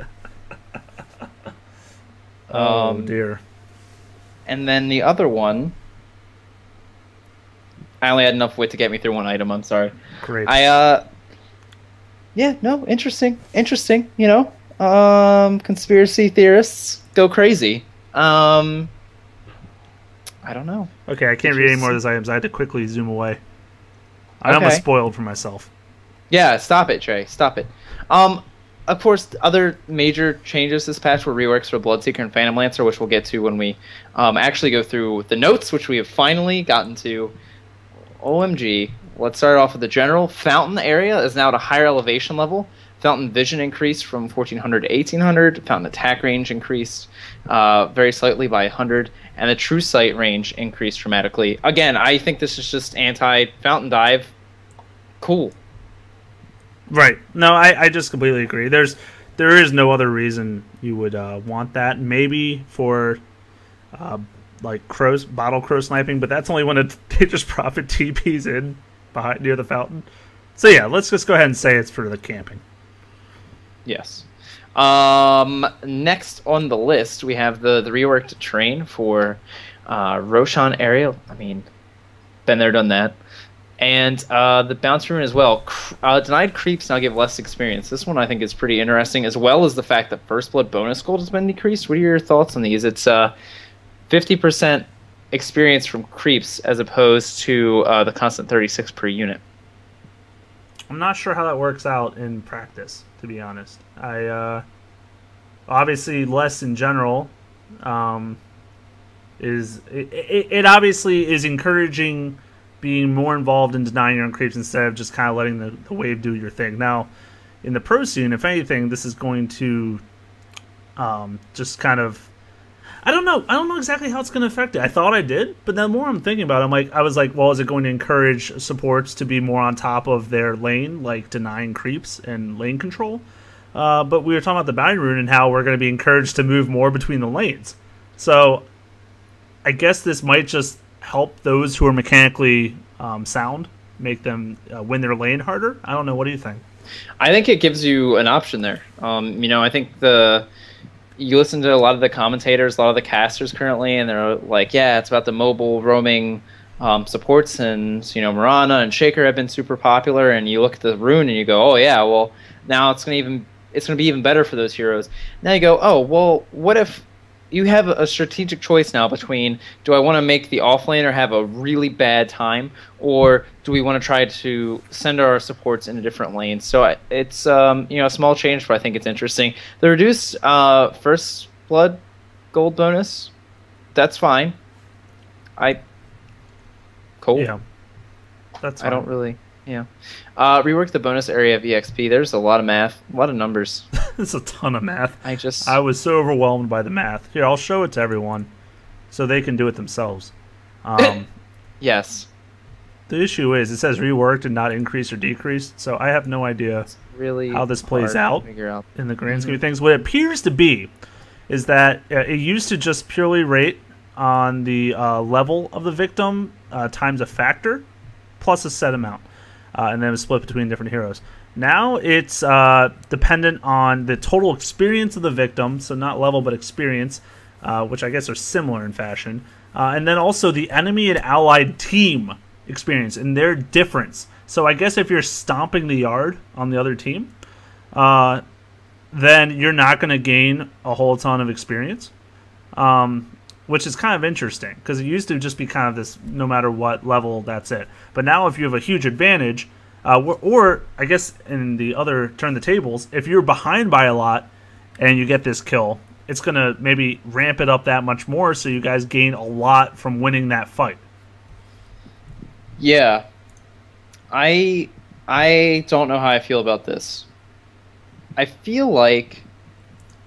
Oh dear. And then the other one, I only had enough wit to get me through one item. I'm sorry. Great. Yeah, no, interesting. You know, conspiracy theorists go crazy. I don't know. Okay, I can't read any more of those items. I had to quickly zoom away. I almost spoiled for myself. Yeah, stop it, Trey. Stop it. Of course, other major changes this patch were reworks for Bloodseeker and Phantom Lancer, which we'll get to when we actually go through the notes, which we have finally gotten to. OMG. Let's start off with the general. Fountain area is now at a higher elevation level. Fountain vision increased from 1400 to 1800. Fountain attack range increased very slightly by 100. And the true sight range increased dramatically. Again, I think this is just anti-fountain dive. Cool. Right. No, I just completely agree. There is no other reason you would want that. Maybe for like bottle crow sniping, but that's only when a Dangerous Prophet TP's in behind near the fountain. So yeah, let's just go ahead and say it's for the camping. Yes. Next on the list, we have the reworked train for Roshan area. I mean, been there, done that. And the bounce rune as well. Denied creeps now give less experience. This one I think is pretty interesting, as well as the fact that First Blood bonus gold has been decreased. What are your thoughts on these? It's 50% experience from creeps as opposed to the constant 36 per unit. I'm not sure how that works out in practice, to be honest. Obviously less in general it obviously is encouraging being more involved in denying your own creeps instead of just kind of letting the wave do your thing. Now, in the pro scene, if anything, this is going to just kind of... I don't know exactly how it's going to affect it. I thought I did, but the more I'm thinking about it, I was like, well, is it going to encourage supports to be more on top of their lane, like denying creeps and lane control? But we were talking about the bounty rune and how we're going to be encouraged to move more between the lanes. So I guess this might just help those who are mechanically sound, make them win their lane harder. I don't know. What do you think? I think it gives you an option there. I think you listen to a lot of the commentators, a lot of the casters currently, and they're like, yeah, it's about the mobile roaming supports, and Marana and Shaker have been super popular, and you look at the rune and you go, oh yeah, well now it's going to be even better for those heroes. Now you go, oh well, what if you have a strategic choice now between, do I want to make the offlaner have a really bad time, or do we want to try to send our supports in a different lane? So it's a small change, but I think it's interesting. The reduced First Blood gold bonus, that's fine. Cool. Yeah, that's fine. I don't really... Yeah. Rework the bonus area of EXP. There's a lot of math, a lot of numbers. It's a ton of math. I was so overwhelmed by the math. Here, I'll show it to everyone so they can do it themselves. Yes. The issue is it says reworked and not increased or decreased, so I have no idea how this plays out in the grand scheme of things. What it appears to be is that it used to just purely rate on the level of the victim times a factor plus a set amount. And then it was split between different heroes. Now it's dependent on the total experience of the victim, so not level but experience, which I guess are similar in fashion. And then also the enemy and allied team experience and their difference. So I guess if you're stomping the yard on the other team, then you're not going to gain a whole ton of experience. Which is kind of interesting, because it used to just be kind of this, no matter what level, that's it. But now if you have a huge advantage, or I guess in the other turn the tables, if you're behind by a lot and you get this kill, it's going to maybe ramp it up that much more so you guys gain a lot from winning that fight. Yeah. I don't know how I feel about this. I feel like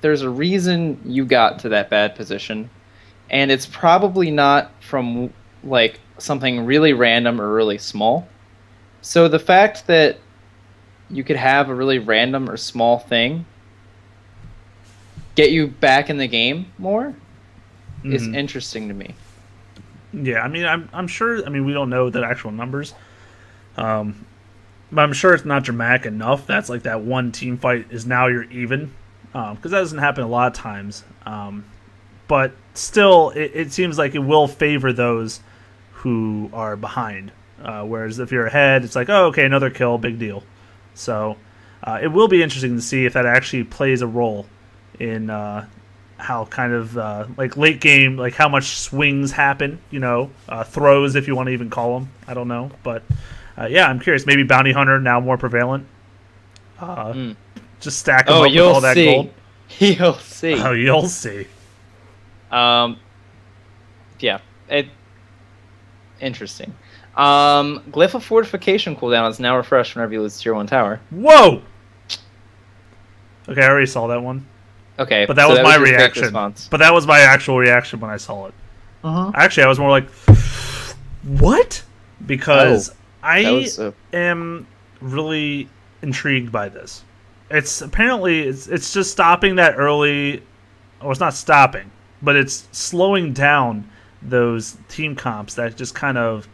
there's a reason you got to that bad position. And it's probably not from like something really random or really small. So the fact that you could have a really random or small thing get you back in the game more is interesting to me. Yeah, I mean, I'm sure. I mean, we don't know the actual numbers, but I'm sure it's not dramatic enough. That's like that one team fight is now you're even, because that doesn't happen a lot of times. but still, it seems like it will favor those who are behind. Whereas if you're ahead, it's like, oh, okay, another kill, big deal. So it will be interesting to see if that actually plays a role in how kind of like late game, like how much swings happen, throws, if you want to even call them. I don't know, but yeah, I'm curious. Maybe Bounty Hunter now more prevalent. Just stack them up with all that gold. You'll see. Oh, you'll see. Yeah, interesting. Glyph of Fortification cooldown is now refreshed whenever you lose Tier 1 tower. Whoa! Okay, I already saw that one. Okay, but that was my reaction. But that was my actual reaction when I saw it. Actually, I was more like, what? Because I am really intrigued by this. It's apparently it's just stopping that early, or it's not stopping, but it's slowing down those team comps that just kind of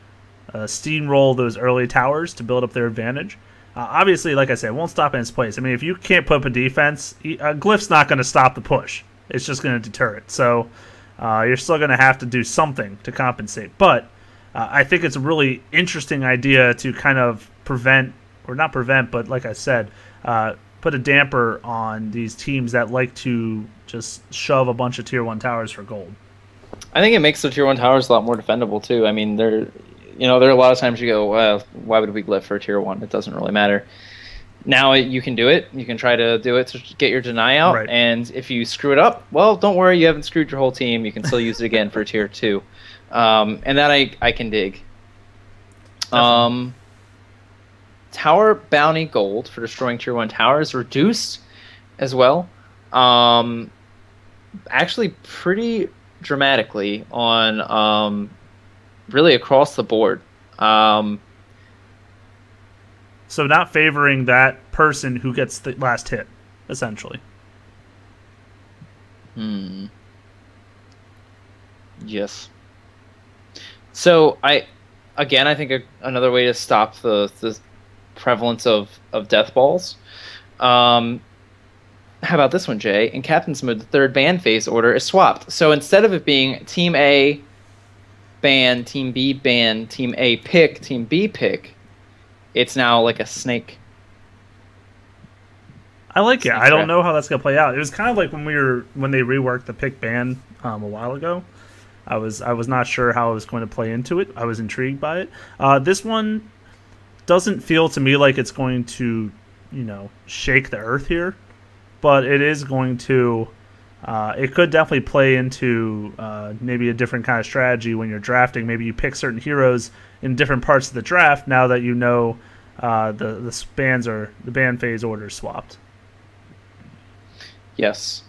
steamroll those early towers to build up their advantage. Obviously, like I said, it won't stop in its place. I mean, if you can't put up a defense, Glyph's not going to stop the push. It's just going to deter it. So you're still going to have to do something to compensate. But I think it's a really interesting idea to kind of prevent, or not prevent, but like I said, put a damper on these teams that like to just shove a bunch of Tier 1 towers for gold. I think it makes the Tier 1 towers a lot more defendable, too. I mean, there are a lot of times you go, well, why would we glyph for Tier 1? It doesn't really matter. Now you can do it. You can try to do it to get your deny out. Right. And if you screw it up, well, don't worry. You haven't screwed your whole team. You can still use it again for Tier 2. And that I can dig. Tower bounty gold for destroying Tier 1 towers reduced as well. Actually, pretty dramatically on really across the board. So not favoring that person who gets the last hit, essentially. Yes. So I think another way to stop the prevalence of death balls. How about this one, Jay? In Captain's Mode, the third ban phase order is swapped. So instead of it being Team A ban, Team B ban, Team A pick, Team B pick, it's now like a snake. I like it. I don't know how that's gonna play out. It was kind of like when they reworked the pick ban a while ago. I was not sure how it was going to play into it. I was intrigued by it. This one doesn't feel to me like it's going to, shake the earth here, but it is going to. It could definitely play into maybe a different kind of strategy when you're drafting. Maybe you pick certain heroes in different parts of the draft now that you know the ban phase order swapped. Yes.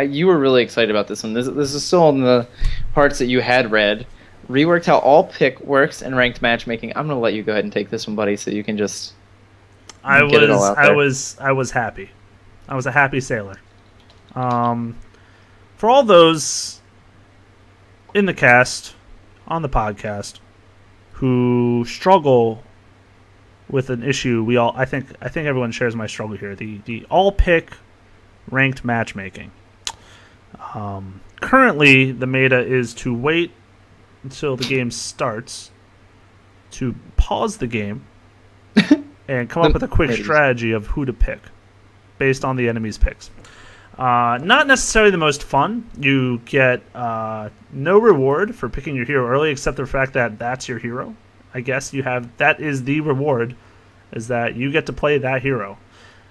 You were really excited about this one. This is still in the parts that you had read. Reworked how all pick works in ranked matchmaking. I'm gonna let you go ahead and take this one, buddy, so you can just. I was happy. I was a happy sailor. For all those in the cast, on the podcast, who struggle with an issue, I think everyone shares my struggle here. The all pick ranked matchmaking. Currently, the meta is to wait until the game starts, to pause the game, and come up with a quick strategy of who to pick based on the enemy's picks. Not necessarily the most fun. You get no reward for picking your hero early, except the fact that that's your hero. I guess that is the reward, is that you get to play that hero.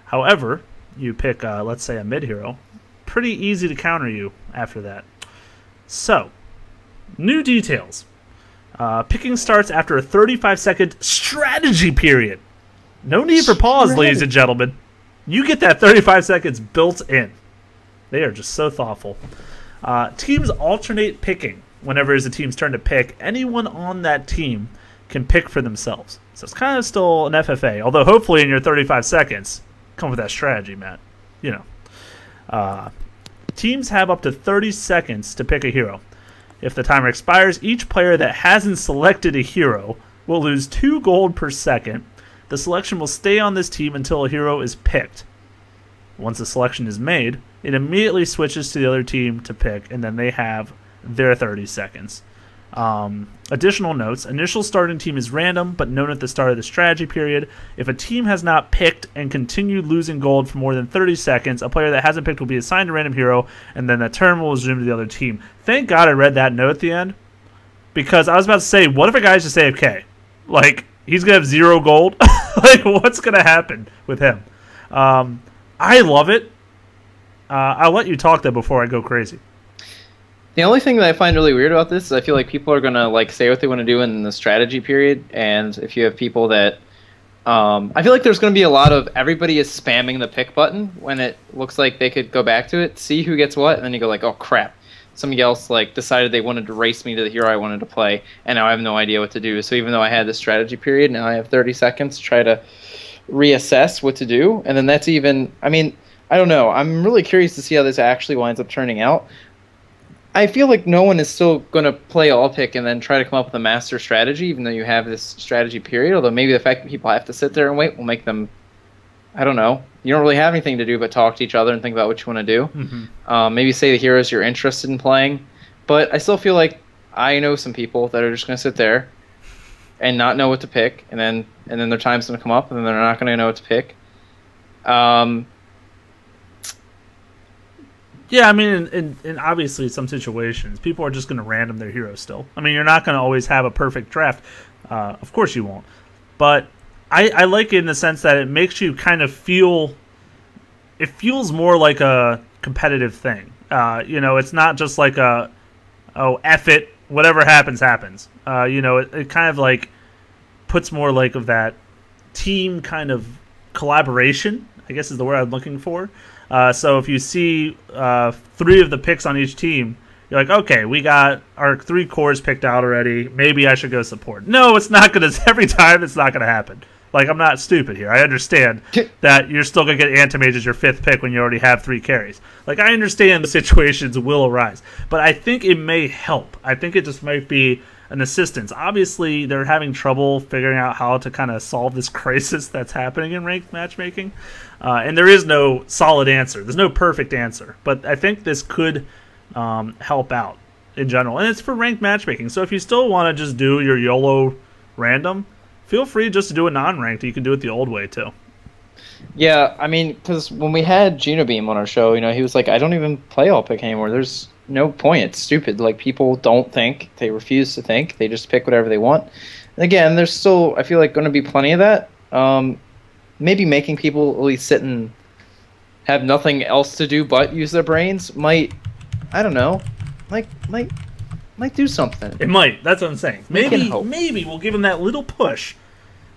However, you pick, let's say, a mid hero. Pretty easy to counter you after that. So, new details. Picking starts after a 35-second strategy period. No need for pause, ladies and gentlemen. You get that 35 seconds built in. They are just so thoughtful. Teams alternate picking. Whenever it's a team's turn to pick, anyone on that team can pick for themselves. So it's kind of still an FFA. Although hopefully in your 35 seconds, come with that strategy, Matt. Teams have up to 30 seconds to pick a hero. If the timer expires, each player that hasn't selected a hero will lose 2 gold per second. The selection will stay on this team until a hero is picked. Once the selection is made, it immediately switches to the other team to pick, and then they have their 30 seconds. Additional notes: initial starting team is random, but known at the start of the strategy period. If a team has not picked and continued losing gold for more than 30 seconds, a player that hasn't picked will be assigned a random hero, and then the turn will resume to the other team. Thank God I read that note at the end, because I was about to say, what if a guy's just AFK? Like, he's going to have 0 gold? Like, what's going to happen with him? I love it. I'll let you talk, though, before I go crazy. The only thing that I find really weird about this is I feel like people are going to like say what they want to do in the strategy period, and if you have people that... I feel like there's going to be a lot of everybody is spamming the pick button when it looks like they could go back to it, see who gets what, and then you go like, oh crap. Somebody else like decided they wanted to race me to the hero I wanted to play, and now I have no idea what to do. So even though I had this strategy period, now I have 30 seconds to try to reassess what to do, and then that's even... I mean, I don't know. I'm really curious to see how this actually winds up turning out. I feel like no one is still going to play all pick and then try to come up with a master strategy, even though you have this strategy period. Although maybe the fact that people have to sit there and wait will make them, I don't know. You don't really have anything to do but talk to each other and think about what you want to do. Mm-hmm. Maybe say the heroes you're interested in playing. But I still feel like I know some people that are just going to sit there and not know what to pick, and then their time's going to come up, and then they're not going to know what to pick. Yeah, I mean, in obviously some situations, people are just going to random their heroes still. I mean, you're not going to always have a perfect draft. Of course you won't. But I like it in the sense that it makes you kind of feel... It feels more like a competitive thing. You know, it's not just like a, oh, F it, whatever happens, happens. You know, it kind of like puts more like of that team kind of collaboration, I guess is the word I'm looking for. So if you see 3 of the picks on each team, you're like, okay, we got our 3 cores picked out already. Maybe I should go support. No, it's not going to. Every time, it's not going to happen. Like, I'm not stupid here. I understand that you're still going to get Anti-Mage as your 5th pick when you already have 3 carries. Like, I understand the situations will arise. But I think it may help. I think it just might be an assistance. Obviously, they're having trouble figuring out how to kind of solve this crisis that's happening in ranked matchmaking. And there is no solid answer. There's no perfect answer. But I think this could help out in general. And it's for ranked matchmaking. So if you still want to just do your YOLO random, feel free just to do a non-ranked. You can do it the old way, too. Yeah, I mean, because when we had Genobeam on our show, you know, he was like, I don't even play all pick anymore. There's no point. It's stupid. Like, people don't think. They refuse to think. They just pick whatever they want. And again, there's still, I feel like, going to be plenty of that. Maybe making people at least sit and have nothing else to do but use their brains might, I don't know, might do something. It might. That's what I'm saying. Maybe we'll give them that little push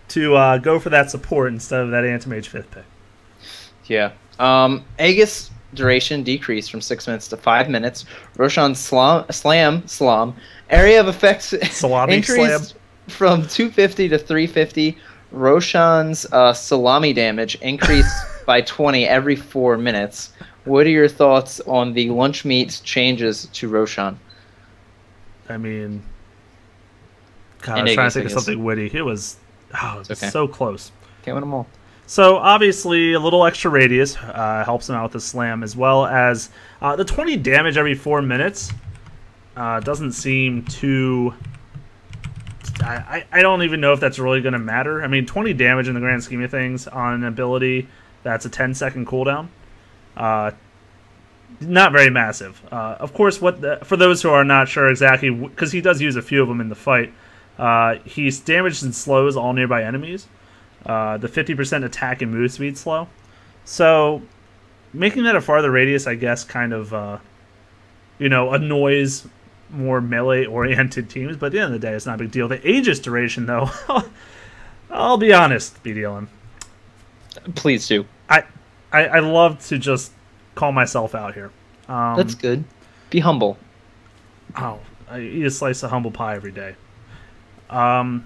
to go for that support instead of that Anti-Mage 5th pick. Yeah. Aegis duration decreased from 6 minutes to 5 minutes. Roshan slam. Area of effects increased from 250 to 350. Roshan's salami damage increased by 20 every 4 minutes. What are your thoughts on the lunch meat changes to Roshan? I mean, God, I was trying to think of something witty. It was, okay. So close. Can't win them all. So, obviously, a little extra radius helps him out with the slam, as well as the 20 damage every 4 minutes doesn't seem too... I don't even know if that's really going to matter. I mean, 20 damage in the grand scheme of things on an ability that's a 10-second cooldown. Not very massive. Of course, for those who are not sure exactly, because he does use a few of them in the fight, he's damaged and slows all nearby enemies. The 50% attack and move speed slow. So, making that a farther radius, I guess, kind of, annoys more melee-oriented teams, but at the end of the day, it's not a big deal. The Aegis duration, though, I'll be honest, BDLM. Please do. I love to just call myself out here. That's good. Be humble. Oh, I eat a slice of humble pie every day. I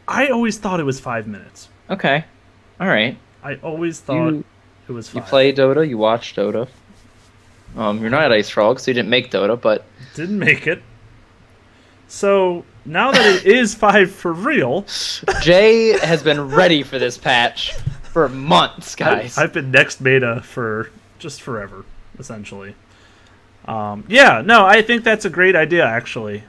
always thought it was 5 minutes. Okay. All right. I always thought it was 5. You play Dota, you watch Dota. You're not at Ice Frog, so you didn't make Dota, but... Didn't make it. So, now that it is 5 for real... Jay has been ready for this patch. for months, guys. I've been next meta for just forever, essentially. Yeah, no, I think that's a great idea, actually.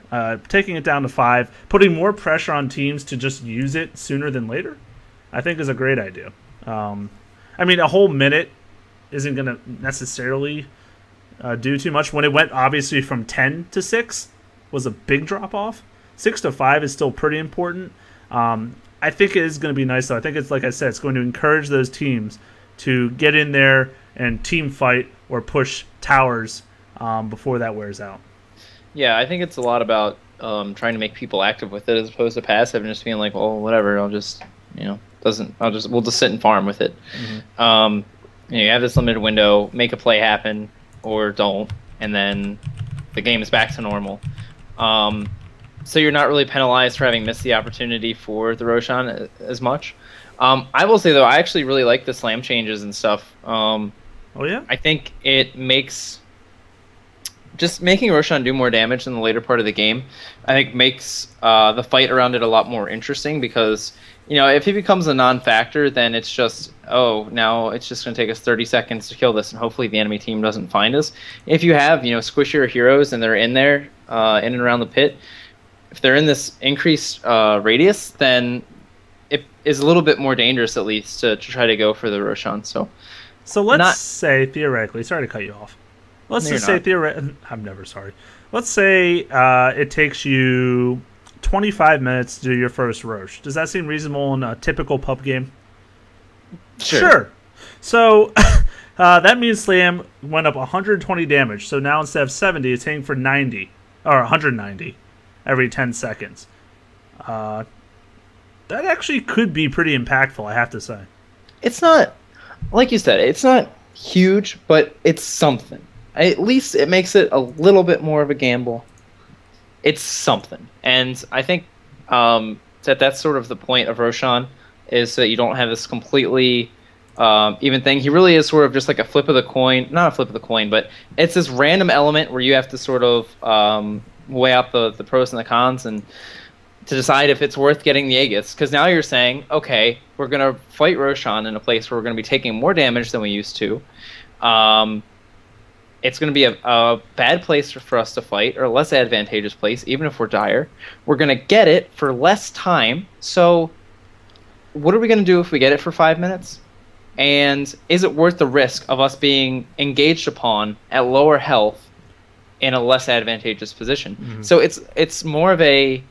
Taking it down to 5, putting more pressure on teams to just use it sooner than later, I think is a great idea. I mean, a whole minute isn't going to necessarily do too much. When it went, obviously, from 10 to 6 was a big drop-off. 6 to 5 is still pretty important. I think it is going to be nice, though. I think it's, like I said, it's going to encourage those teams to get in there and team fight or push towers before that wears out. Yeah, I think it's a lot about trying to make people active with it as opposed to passive and just being like, well, whatever, I'll just, we'll just sit and farm with it. You have this limited window, make a play happen or don't, and then the game is back to normal. So you're not really penalized for having missed the opportunity for the Roshan as much. I will say, though, I actually really like the slam changes and stuff. Oh, yeah? I think it makes... Just making Roshan do more damage in the later part of the game, I think makes the fight around it a lot more interesting because, if he becomes a non-factor, then it's just, now it's just going to take us 30 seconds to kill this, and hopefully the enemy team doesn't find us. If you have, squishier heroes and they're in there, in and around the pit, if they're in this increased radius, then it is a little bit more dangerous, at least, to try to go for the Roshan. So let's say, theoretically, sorry to cut you off. Let's just say theoretically, I'm never sorry. Let's say it takes you 25 minutes to do your first Rosh. Does that seem reasonable in a typical pub game? Sure. So that means Slam went up 120 damage. So now instead of 70, it's hitting for 90 or 190 every 10 seconds. That actually could be pretty impactful, I have to say. It's not, like you said, it's not huge, but it's something. At least it makes it a little bit more of a gamble. It's something. And I think that's sort of the point of Roshan, is that you don't have this completely even thing. He really is sort of just like a flip of the coin. Not a flip of the coin, but it's this random element where you have to sort of weigh out the pros and the cons and to decide if it's worth getting the Aegis. Because now you're saying, okay, we're going to fight Roshan in a place where we're going to be taking more damage than we used to. It's going to be a bad place for us to fight, or a less advantageous place, even if we're dire. We're going to get it for less time. So what are we going to do if we get it for 5 minutes? And is it worth the risk of us being engaged upon at lower health in a less advantageous position? So it's more of a,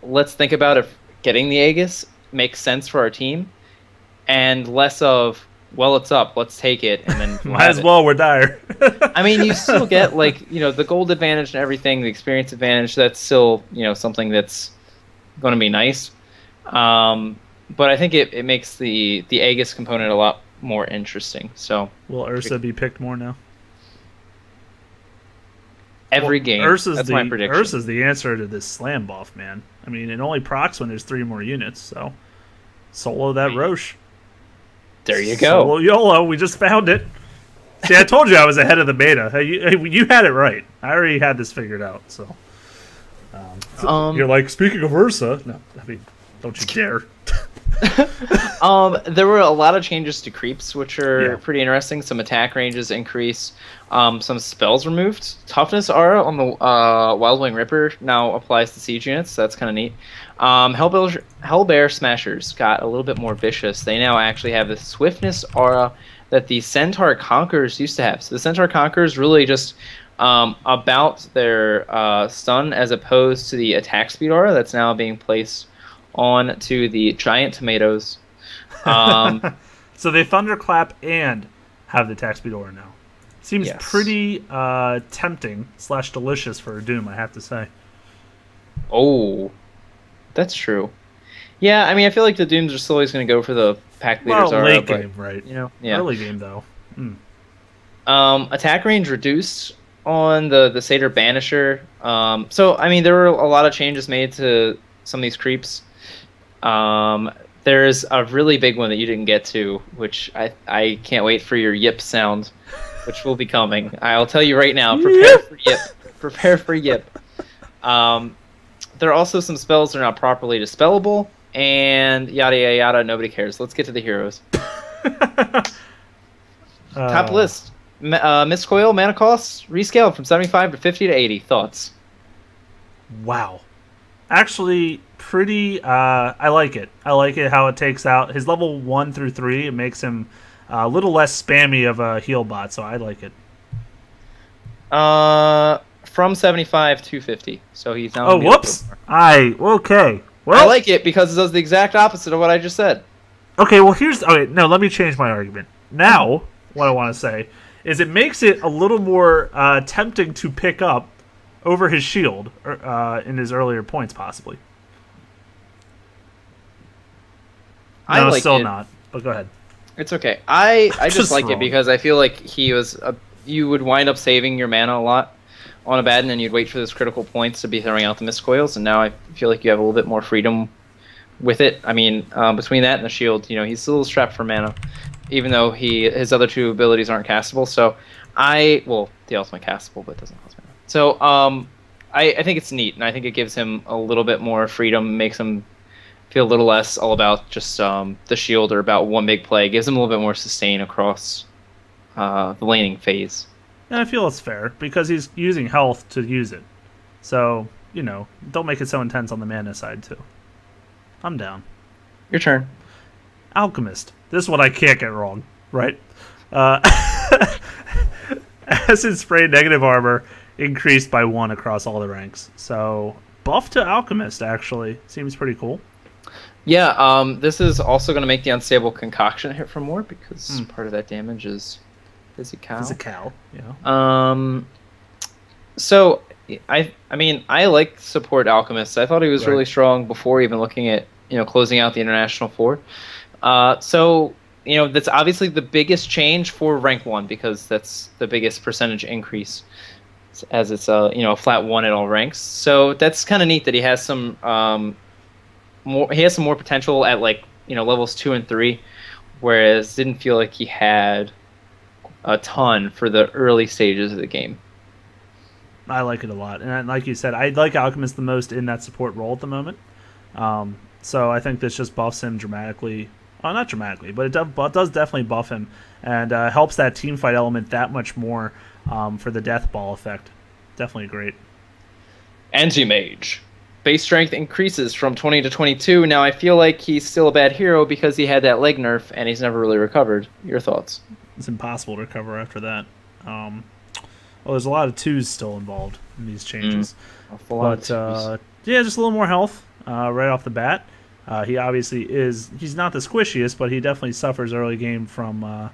let's think about if getting the Aegis makes sense for our team, and less of, well, it's up, let's take it, and then might as well, we're dire. I mean, you still get, the gold advantage and everything, the experience advantage. That's still, something that's going to be nice. But I think it makes the Aegis component a lot more interesting. So will Ursa be picked more now? Every game. That's my prediction. Ursa's the answer to this slam buff, man. I mean, it only procs when there's 3 more units, so solo that Rosh. There you go. Solo YOLO, we just found it. See, I told you I was ahead of the beta. Hey, you had it right. I already had this figured out. So, you're like, speaking of Ursa, no, I mean, don't you dare. There were a lot of changes to creeps, which are pretty interesting. Some attack ranges increase. Some spells removed. Toughness aura on the Wildwing Ripper now applies to siege units, so that's kind of neat. Hellbear Smashers got a little bit more vicious. They now actually have the swiftness aura that the Centaur Conquerors used to have. So the Centaur Conquerors really just about their stun, as opposed to the attack speed aura that's now being placed on to the giant tomatoes. So they thunderclap and have the attack speed aura now. Seems pretty tempting / delicious for a Doom, I have to say. Oh, that's true. Yeah, I mean, I feel like the Dooms are still always going to go for the pack leaders. Well, late game, right? Yeah. Early game, though. Attack range reduced on the Satyr Banisher. So, I mean, there were a lot of changes made to some of these creeps. There's a really big one that you didn't get to, which I can't wait for your yip sound, which will be coming. I'll tell you right now, prepare for yip. Prepare for yip. There are also some spells that are not properly dispellable, and yada yada yada. Nobody cares. Let's get to the heroes. Top list. Mist Coil, mana costs, rescaled from 75 to 50 to 80. Thoughts? Wow. Actually, pretty... I like it. I like it how it takes out... His level 1 through 3, it makes him a little less spammy of a heal bot, so I like it. From 75 to 50. So he's now... Oh, whoops! Okay. Well, I like it because it does the exact opposite of what I just said. Okay, well, here's... Okay, no, let me change my argument. Now, what I want to say is it makes it a little more tempting to pick up over his shield in his earlier points, possibly. I no, like still it. Not. But go ahead. It's okay. I just like wrong. it because I feel like you would wind up saving your mana a lot on a Baden, and you'd wait for those critical points to be throwing out the Mist Coils, and now I feel like you have a little bit more freedom with it. I mean, between that and the shield, he's a little strapped for mana, even though his other two abilities aren't castable. So the ultimate castable, but it doesn't cost mana. So I think it's neat, and I think it gives him a little bit more freedom, makes him feel a little less all about just the shield or about one big play. It gives him a little bit more sustain across the laning phase. And I feel it's fair, because he's using health to use it. So, don't make it so intense on the mana side, too. I'm down. Your turn. Alchemist. This is what I can't get wrong, right? Acid spray negative armor increased by 1 across all the ranks. So, buff to Alchemist, actually. Seems pretty cool. Yeah, this is also going to make the unstable concoction hit for more, because part of that damage is physical. Physical, yeah. So, I mean, I like support Alchemist. I thought he was really strong before even looking at, closing out the International 4. So, that's obviously the biggest change for rank 1, because that's the biggest percentage increase, as it's a flat 1 at all ranks. So that's kind of neat that he has some more potential at levels 2 and 3, whereas didn't feel like he had a ton for the early stages of the game. I like it a lot, and like you said, I like Alchemist the most in that support role at the moment. So I think this just buffs him dramatically. Oh, not dramatically, but it does definitely buff him, and helps that team fight element that much more for the death ball effect. Definitely great. Anti-Mage. Base strength increases from 20 to 22. Now I feel like he's still a bad hero because he had that leg nerf, and he's never really recovered. Your thoughts? It's impossible to recover after that. Well, there's a lot of 2s still involved in these changes. But yeah, just a little more health right off the bat. He obviously he's not the squishiest, but he definitely suffers early game from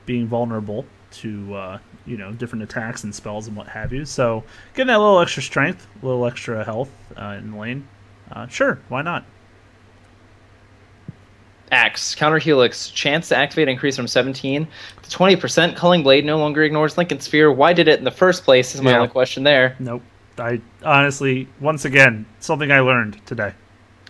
being vulnerable to different attacks and spells and what have you. So getting that little extra strength, a little extra health in the lane, sure, why not? Axe. Counter Helix. Chance to activate increase from 17 to 20%. Culling Blade no longer ignores Lincoln Sphere. Why did it in the first place is my only question there. Nope. I honestly, once again, something I learned today.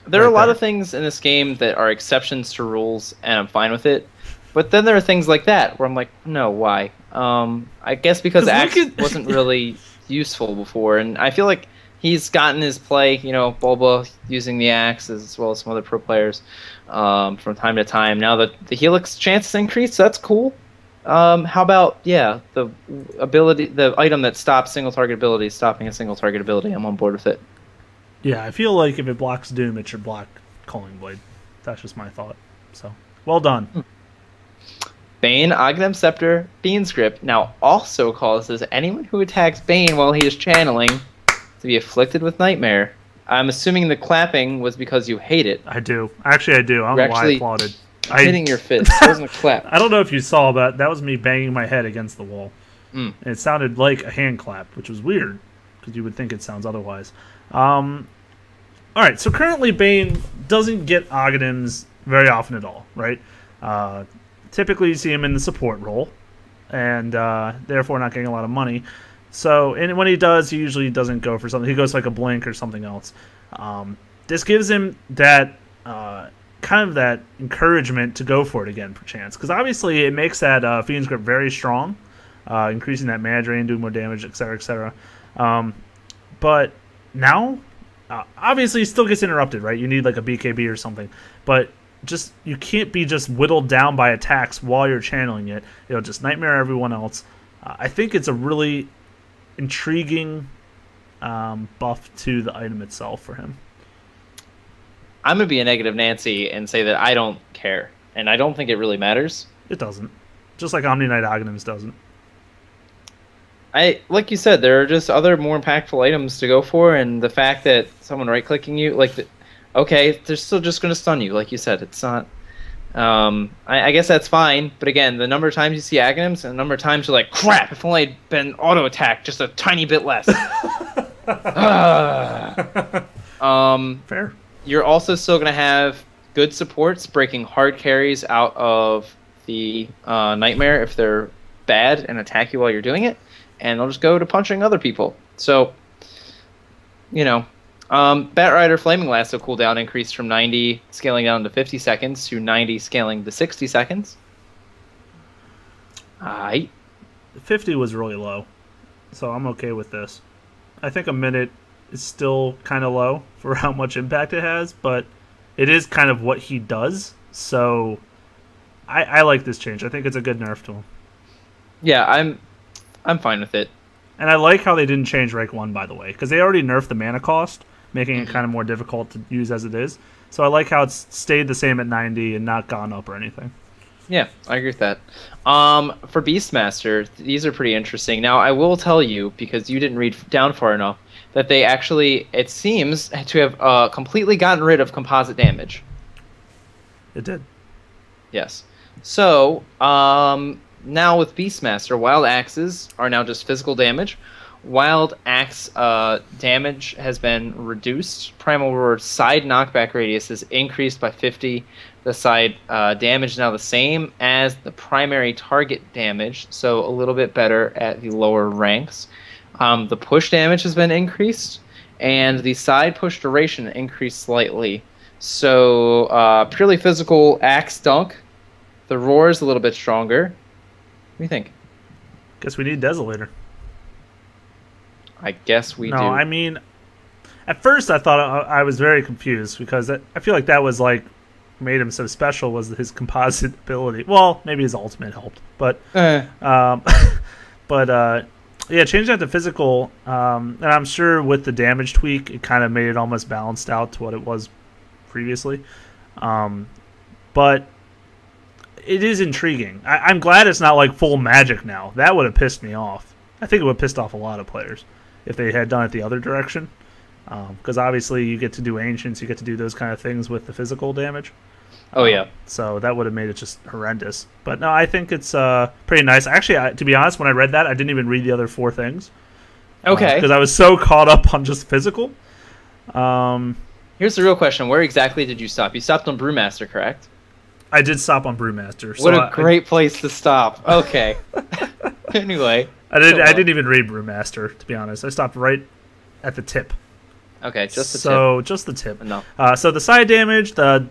There are a lot of things in this game that are exceptions to rules, and I'm fine with it. But then there are things like that where I'm like, no, why? I guess because Axe wasn't really useful before, and I feel like he's gotten his play, Bulba using the Axe as well as some other pro players from time to time. Now that the Helix chances increase, that's cool. How about, the ability, the item that stops single target ability, stopping a single target ability? I'm on board with it. Yeah, I feel like if it blocks Doom, it should block Culling Blade. That's just my thought. So, well done. Bane, aghanim Scepter, Fiend's Grip now also causes anyone who attacks Bane while he is channeling to be afflicted with Nightmare. I'm assuming the clapping was because you hate it. I do. Actually, I do. I don't know why I applauded. Hitting your fist. That wasn't a clap. I don't know if you saw, but that was me banging my head against the wall. And it sounded like a hand clap, which was weird, because you would think it sounds otherwise. Alright, so currently Bane doesn't get aghanims very often at all, right? Typically you see him in the support role, and therefore not getting a lot of money. So, and when he does, he usually doesn't go for something. He goes like a blink or something else. This gives him that kind of that encouragement to go for it again, perchance. Because obviously it makes that Fiend's Grip very strong, increasing that mana drain, doing more damage, etc., etc. But now, obviously he still gets interrupted, right? You need like a BKB or something. But you can't be just whittled down by attacks while you're channeling it. It'll just nightmare everyone else. I think it's a really intriguing buff to the item itself for him. I'm gonna be a negative Nancy and say that I don't care, and I don't think it really matters. It doesn't. Just like Omni Knight Aghanims doesn't. Like you said, there are just other more impactful items to go for, and the fact that someone right-clicking you, okay, they're still just going to stun you, like you said. It's not... I guess that's fine, but again, the number of times you see Aghanims, and the number of times you're like, crap, if only I'd been auto-attacked just a tiny bit less. Fair. You're also still going to have good supports breaking hard carries out of the Nightmare if they're bad and attack you while you're doing it. And they'll just go to punching other people. So, Batrider Flaming Lasso cooldown increased from 90 scaling down to 50 seconds to 90 scaling to 60 seconds. 50 was really low, so I'm okay with this. I think a minute is still kind of low for how much impact it has, but it is kind of what he does, so I like this change. I think it's a good nerf to him. Yeah, I'm fine with it. And I like how they didn't change rank 1, by the way, because they already nerfed the mana cost, making it kind of more difficult to use as it is. So I like how it's stayed the same at 90 and not gone up or anything. Yeah, I agree with that. For Beastmaster, these are pretty interesting. Now, I will tell you, because you didn't read down far enough, that they actually, it seems, to have completely gotten rid of composite damage. It did. Yes. So, now with Beastmaster, wild axes are now just physical damage. Wild axe damage has been reduced. Primal Roar's side knockback radius is increased by 50. The side damage is now the same as the primary target damage, so a little bit better at the lower ranks. The push damage has been increased, and the side push duration increased slightly. So purely physical axe dunk. The roar is a little bit stronger. What do you think? Guess we need Desolator. I guess we do. No, I mean, at first I thought I was very confused because I feel like that was like made him so special was his composite ability. Well, maybe his ultimate helped, but yeah, change that to physical, and I'm sure with the damage tweak, it kind of made it almost balanced out to what it was previously. But it is intriguing. I'm glad it's not like full magic now. That would have pissed me off. I think it would have pissed off a lot of players if they had done it the other direction. Because obviously you get to do ancients, you get to do those kind of things with the physical damage. Oh, yeah. So that would have made it just horrendous. But no, I think it's pretty nice. Actually, to be honest, when I read that, I didn't even read the other 4 things. Okay. Because I was so caught up on just physical. Here's the real question. Where exactly did you stop? You stopped on Brewmaster, correct? I did stop on Brewmaster. What a great place to stop. Okay. Anyway. I didn't even read Brewmaster, to be honest. I stopped right at the tip. Okay, just the tip. So just the tip. No. So the side damage, the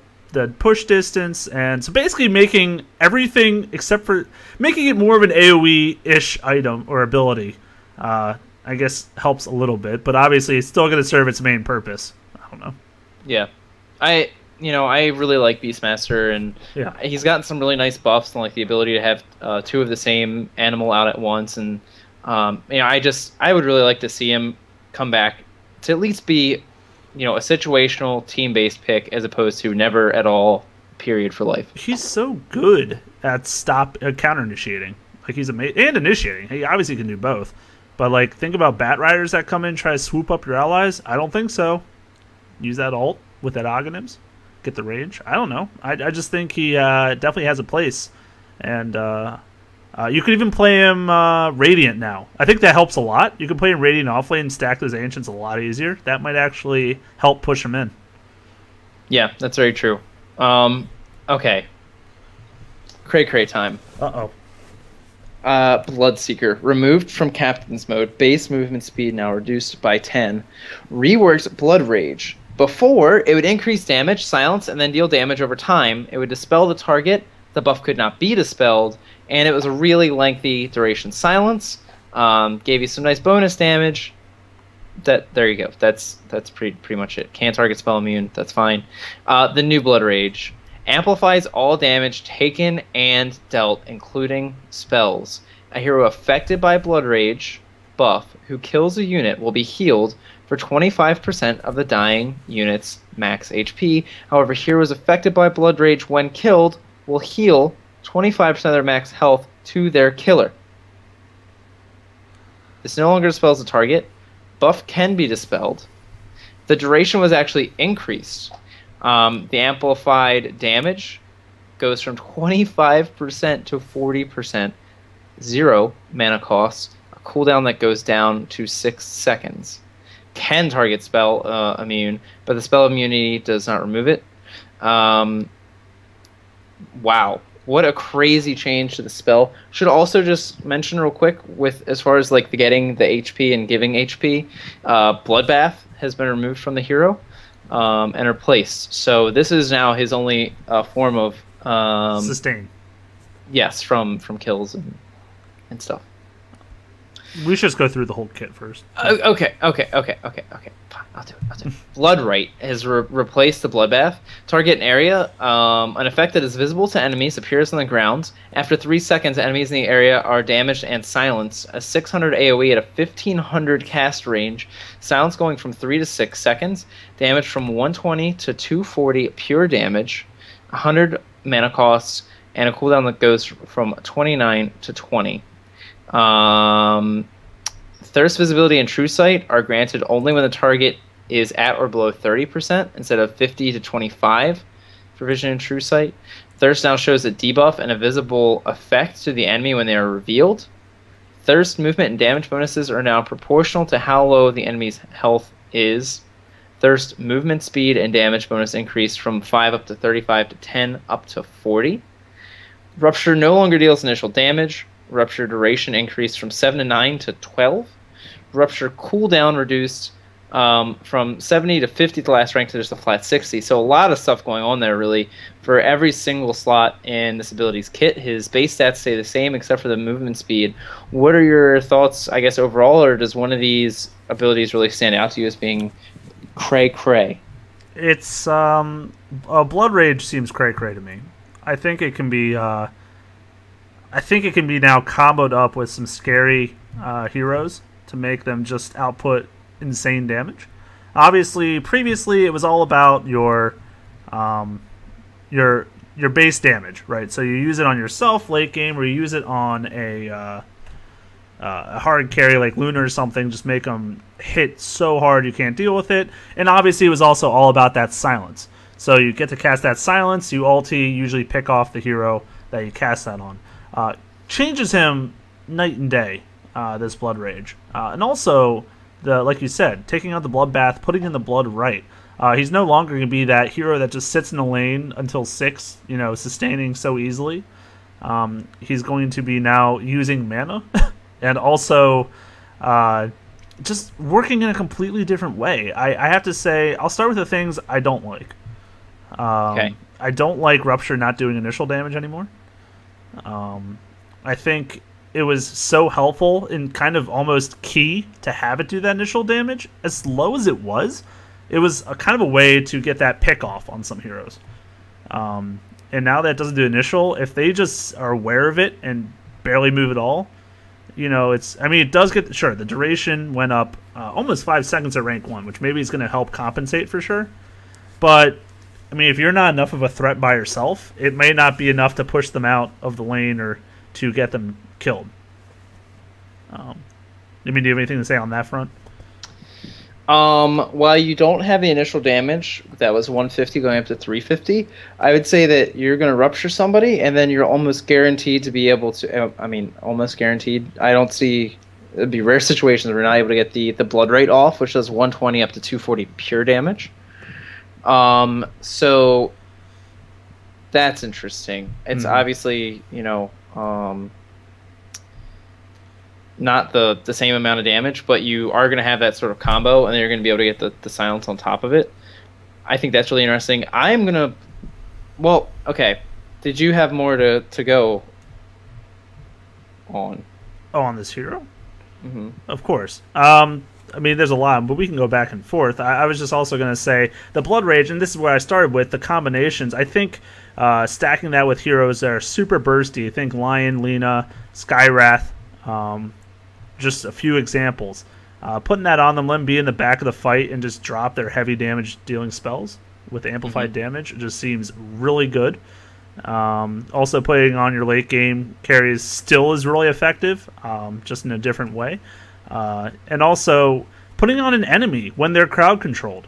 push distance, and so basically making everything except for making it more of an AoE-ish item or ability. I guess helps a little bit, but obviously it's still going to serve its main purpose. I don't know. Yeah, I really like Beastmaster, and yeah, he's gotten some really nice buffs, and like the ability to have 2 of the same animal out at once, and I would really like to see him come back to at least be, a situational team-based pick as opposed to never at all, period, for life. He's so good at counter initiating. Like he's amazing, and initiating. He obviously can do both. But like, think about Batriders that come in, try to swoop up your allies. I don't think so. Use that ult with that Aghanims, get the range. I don't know. I just think he definitely has a place, and you could even play him Radiant now. I think that helps a lot. You can play him Radiant offlane and stack those Ancients a lot easier. That might actually help push him in. Yeah, that's very true. Okay. Cray time. Uh-oh. Bloodseeker. Removed from Captain's Mode. Base movement speed now reduced by 10. Reworks Blood Rage. Before, it would increase damage, silence, and then deal damage over time. It would dispel the target. The buff could not be dispelled. And it was a really lengthy duration silence. Gave you some nice bonus damage. There you go. That's pretty much it. Can't target spell immune. That's fine. The new Blood Rage. Amplifies all damage taken and dealt, including spells. A hero affected by Blood Rage buff who kills a unit will be healed for 25% of the dying unit's max HP. However, heroes affected by Blood Rage when killed will heal 25% of their max health to their killer. This no longer dispels the target. Buff can be dispelled. The duration was actually increased. The amplified damage goes from 25% to 40%. 0 mana cost. A cooldown that goes down to 6 seconds. Can target spell immune, but the spell immunity does not remove it. Wow. What a crazy change to the spell. Should also just mention real quick, with as far as like the getting the HP and giving HP, Bloodbath has been removed from the hero and replaced. So this is now his only form of sustain. Yes, from kills and stuff. We should just go through the whole kit first. Okay. Fine, I'll do it. Bloodright has replaced the Bloodbath. Target an area. An effect that is visible to enemies appears on the ground. After 3 seconds, enemies in the area are damaged and silenced. A 600 AoE at a 1500 cast range. Silence going from 3 to 6 seconds. Damage from 120 to 240 pure damage. 100 mana costs. And a cooldown that goes from 29 to 20. Thirst, visibility, and true sight are granted only when the target is at or below 30% instead of 50 to 25 for vision and true sight. Thirst now shows a debuff and a visible effect to the enemy when they are revealed. Thirst, movement, and damage bonuses are now proportional to how low the enemy's health is. Thirst, movement speed, and damage bonus increased from 5 up to 35 to 10 up to 40. Rupture no longer deals initial damage. Rupture duration increased from 7 to 9 to 12. Rupture cooldown reduced from 70 to 50 at the last rank to just a flat 60. So a lot of stuff going on there, really. For every single slot in this ability's kit, his base stats stay the same except for the movement speed. What are your thoughts, I guess, overall, or does one of these abilities really stand out to you as being cray-cray? It's Blood Rage seems cray-cray to me. I think it can be now comboed up with some scary heroes to make them just output insane damage. Obviously, previously it was all about your base damage, right? So you use it on yourself late game, or you use it on a hard carry like Lunar or something. Just make them hit so hard you can't deal with it. And obviously, it was also all about that silence. So you get to cast that silence. You ulti, usually pick off the hero that you cast that on. Changes him night and day, this Blood Rage. And also, like you said, taking out the Bloodbath, putting in the Blood Right. He's no longer going to be that hero that just sits in a lane until 6, sustaining so easily. He's going to be now using mana and also just working in a completely different way. I have to say, I'll start with the things I don't like. Okay. I don't like Rupture not doing initial damage anymore. I think it was so helpful and kind of almost key to have it do that initial damage. As low as it was a kind of a way to get that pick off on some heroes. And now that it doesn't do initial, if they just are aware of it and barely move at all, it does get, sure, the duration went up almost 5 seconds at rank 1, which maybe is going to help compensate for sure. But if you're not enough of a threat by yourself, it may not be enough to push them out of the lane or to get them killed. Do you have anything to say on that front? While you don't have the initial damage, that was 150 going up to 350, I would say that you're going to rupture somebody, and then you're almost guaranteed to be able to, almost guaranteed. I don't see, it'd be rare situations where we're not able to get the blood rate off, which does 120 up to 240 pure damage. So that's interesting. It's obviously, not the same amount of damage, but you are going to have that sort of combo, and then you're going to be able to get the silence on top of it. I think that's really interesting. I'm going to... Well, okay. Did you have more to go on? Oh, on this hero? Mm-hmm. Of course. There's a lot, but we can go back and forth. I was just also going to say the Blood Rage, and this is where I started with, the combinations. I think Stacking that with heroes that are super bursty. Think Lion, Lena, Skywrath, just a few examples. Putting that on them, let them be in the back of the fight and just drop their heavy damage dealing spells with amplified damage. It just seems really good. Also putting on your late game carries still is really effective, just in a different way. And also putting on an enemy when they're crowd controlled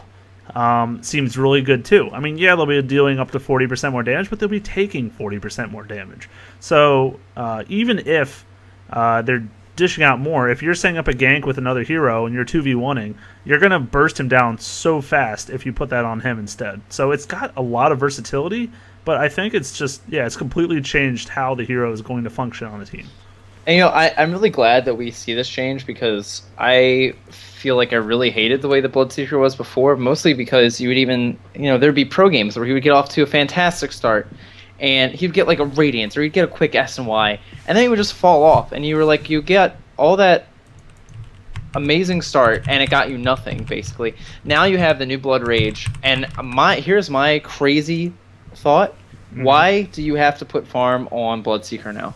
seems really good too. I mean, yeah, they'll be dealing up to 40% more damage, but they'll be taking 40% more damage. So even if they're dishing out more, if you're setting up a gank with another hero and you're 2v1ing, you're going to burst him down so fast if you put that on him instead. So it's got a lot of versatility, but I think it's just, yeah, it's completely changed how the hero is going to function on the team. And, I'm really glad that we see this change, because I feel like I really hated the way the Bloodseeker was before, mostly because you would even, there'd be pro games where he would get off to a fantastic start, and he'd get like a Radiance, or he'd get a quick S and Y, and then he would just fall off, and you were like, you get all that amazing start, and it got you nothing, basically. Now you have the new Blood Rage, and here's my crazy thought. Why do you have to put farm on Bloodseeker now?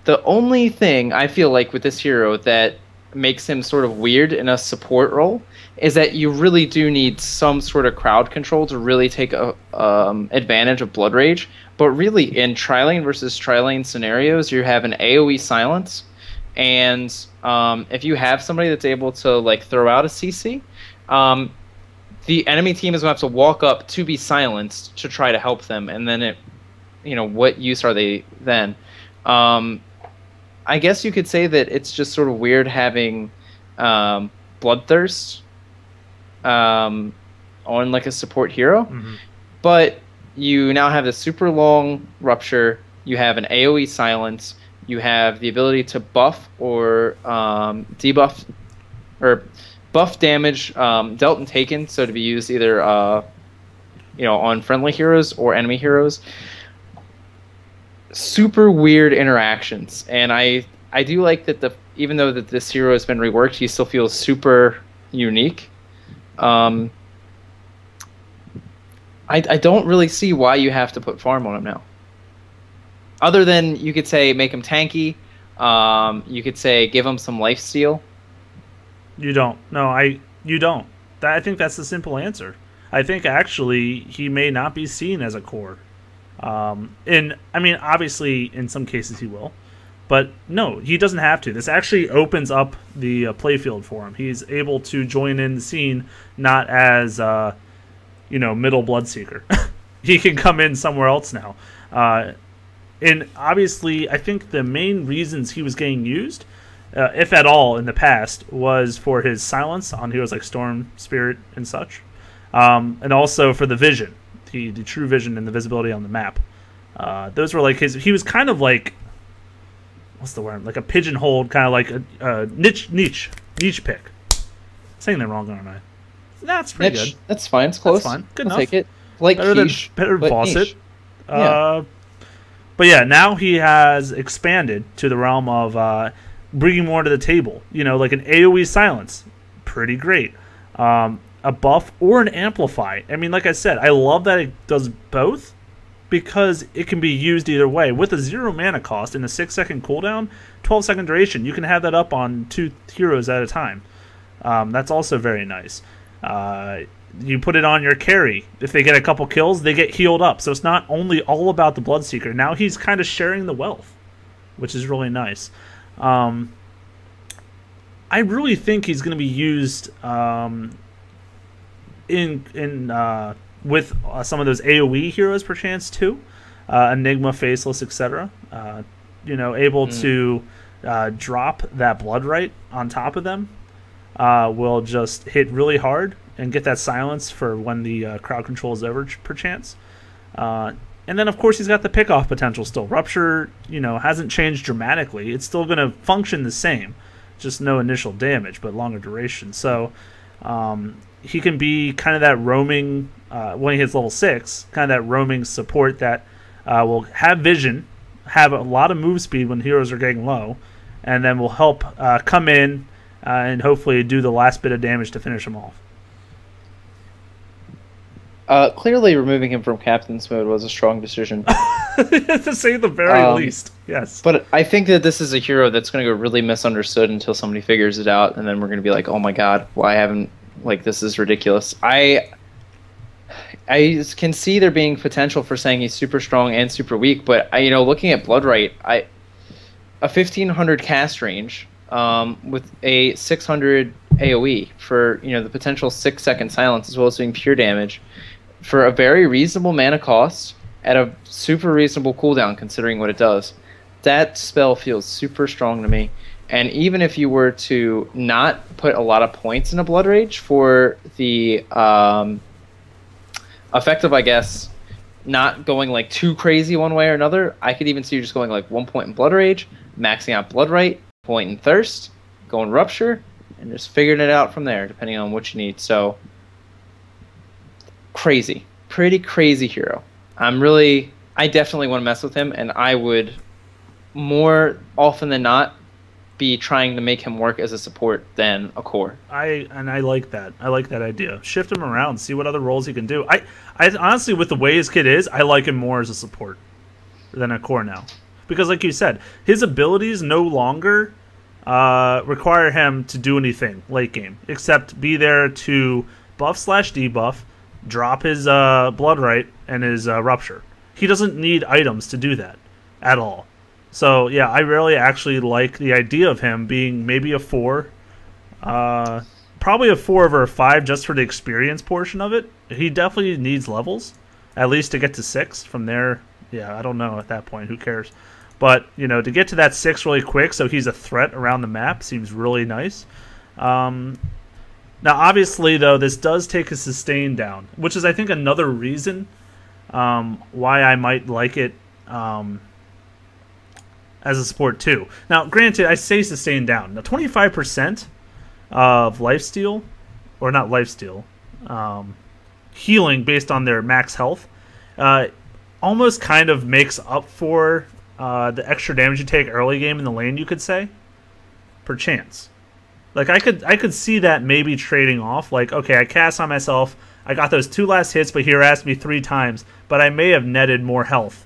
The only thing I feel like with this hero that makes him sort of weird in a support role is that you really do need some sort of crowd control to really take advantage of Blood Rage. But really, in tri-lane versus tri-lane scenarios, you have an AoE silence, and if you have somebody that's able to like throw out a CC, the enemy team is going to have to walk up to be silenced to try to help them, and then what use are they then? I guess you could say that it's just sort of weird having Bloodthirst on like a support hero, but you now have the super long Rupture, you have an AoE silence, you have the ability to buff or debuff or buff damage dealt and taken, so to be used either on friendly heroes or enemy heroes. Super weird interactions, and I do like that even though that this hero has been reworked, he still feels super unique. I don't really see why you have to put farm on him now. Other than you could say make him tanky, you could say give him some lifesteal. You don't. No, you don't. I think that's the simple answer. I think actually he may not be seen as a core. Obviously in some cases he will, but no, he doesn't have to. This actually opens up the playfield for him. He's able to join in the scene, not as middle Bloodseeker. He can come in somewhere else now. And obviously I think the main reasons he was getting used, if at all in the past, was for his silence on heroes like Storm Spirit and such, and also for the vision. The true vision and the visibility on the map. Those were like he was kind of like, what's the word? Like a pigeonholed, kind of like a niche pick. Saying that wrong, aren't I? That's pretty good. That's fine. It's close. That's fine. Good I'll enough. Take it. Like better than boss it. Yeah. But yeah, now he has expanded to the realm of bringing more to the table. Like an AoE silence. Pretty great. A buff or an amplify. I mean, like I said, I love that it does both because it can be used either way. With a 0 mana cost and a 6-second cooldown, 12-second duration, you can have that up on 2 heroes at a time. That's also very nice. You put it on your carry. If they get a couple kills, they get healed up. So it's not only all about the Bloodseeker. Now he's kind of sharing the wealth, which is really nice. I really think he's going to be used with some of those AoE heroes perchance too, Enigma, Faceless, etc. Able to drop that Bloodright on top of them will just hit really hard and get that silence for when the crowd control is over perchance. And then of course he's got the pick-off potential still. Rupture, hasn't changed dramatically. It's still going to function the same, just no initial damage but longer duration. So he can be kind of that roaming, when he hits level 6, kind of that roaming support that will have vision, have a lot of move speed when heroes are getting low, and then will help come in and hopefully do the last bit of damage to finish them off. Clearly, removing him from captain's mode was a strong decision. To say the very least, yes. But I think that this is a hero that's going to go really misunderstood until somebody figures it out, and then we're going to be like, oh my god, why haven't, like, this is ridiculous. I can see there being potential for saying he's super strong and super weak, but, looking at Bloodright, a 1500 cast range with a 600 AoE for, the potential 6-second silence as well as doing pure damage for a very reasonable mana cost at a super reasonable cooldown considering what it does. That spell feels super strong to me. And even if you were to not put a lot of points in a Blood Rage for the effective, I guess, not going like too crazy one way or another, I could even see you just going like 1 point in Blood Rage, maxing out Bloodright, point in Thirst, going Rupture, and just figuring it out from there, depending on what you need. So, crazy. Pretty crazy hero. I definitely want to mess with him, and I would, more often than not, be trying to make him work as a support than a core. I like that. I like that idea. Shift him around, see what other roles he can do. I honestly, with the way his kit is, I like him more as a support than a core now. Because like you said, his abilities no longer require him to do anything late game, except be there to buff/debuff, drop his Bloodright and his Rupture. He doesn't need items to do that at all. So yeah, I really actually like the idea of him being maybe a 4, probably a 4 over a 5 just for the experience portion of it. He definitely needs levels, at least to get to 6. From there, yeah, I don't know at that point. Who cares? But to get to that 6 really quick, so he's a threat around the map, seems really nice. Now, obviously, though, this does take a sustain down, which is, I think, another reason why I might like it as a support too. Now, granted, I say sustain down. Now, 25% of lifesteal, or not lifesteal, healing based on their max health, almost kind of makes up for the extra damage you take early game in the lane, you could say, per chance. Like, I could see that maybe trading off. Like, okay, I cast on myself, I got those 2 last hits, but he harassed me 3 times, but I may have netted more health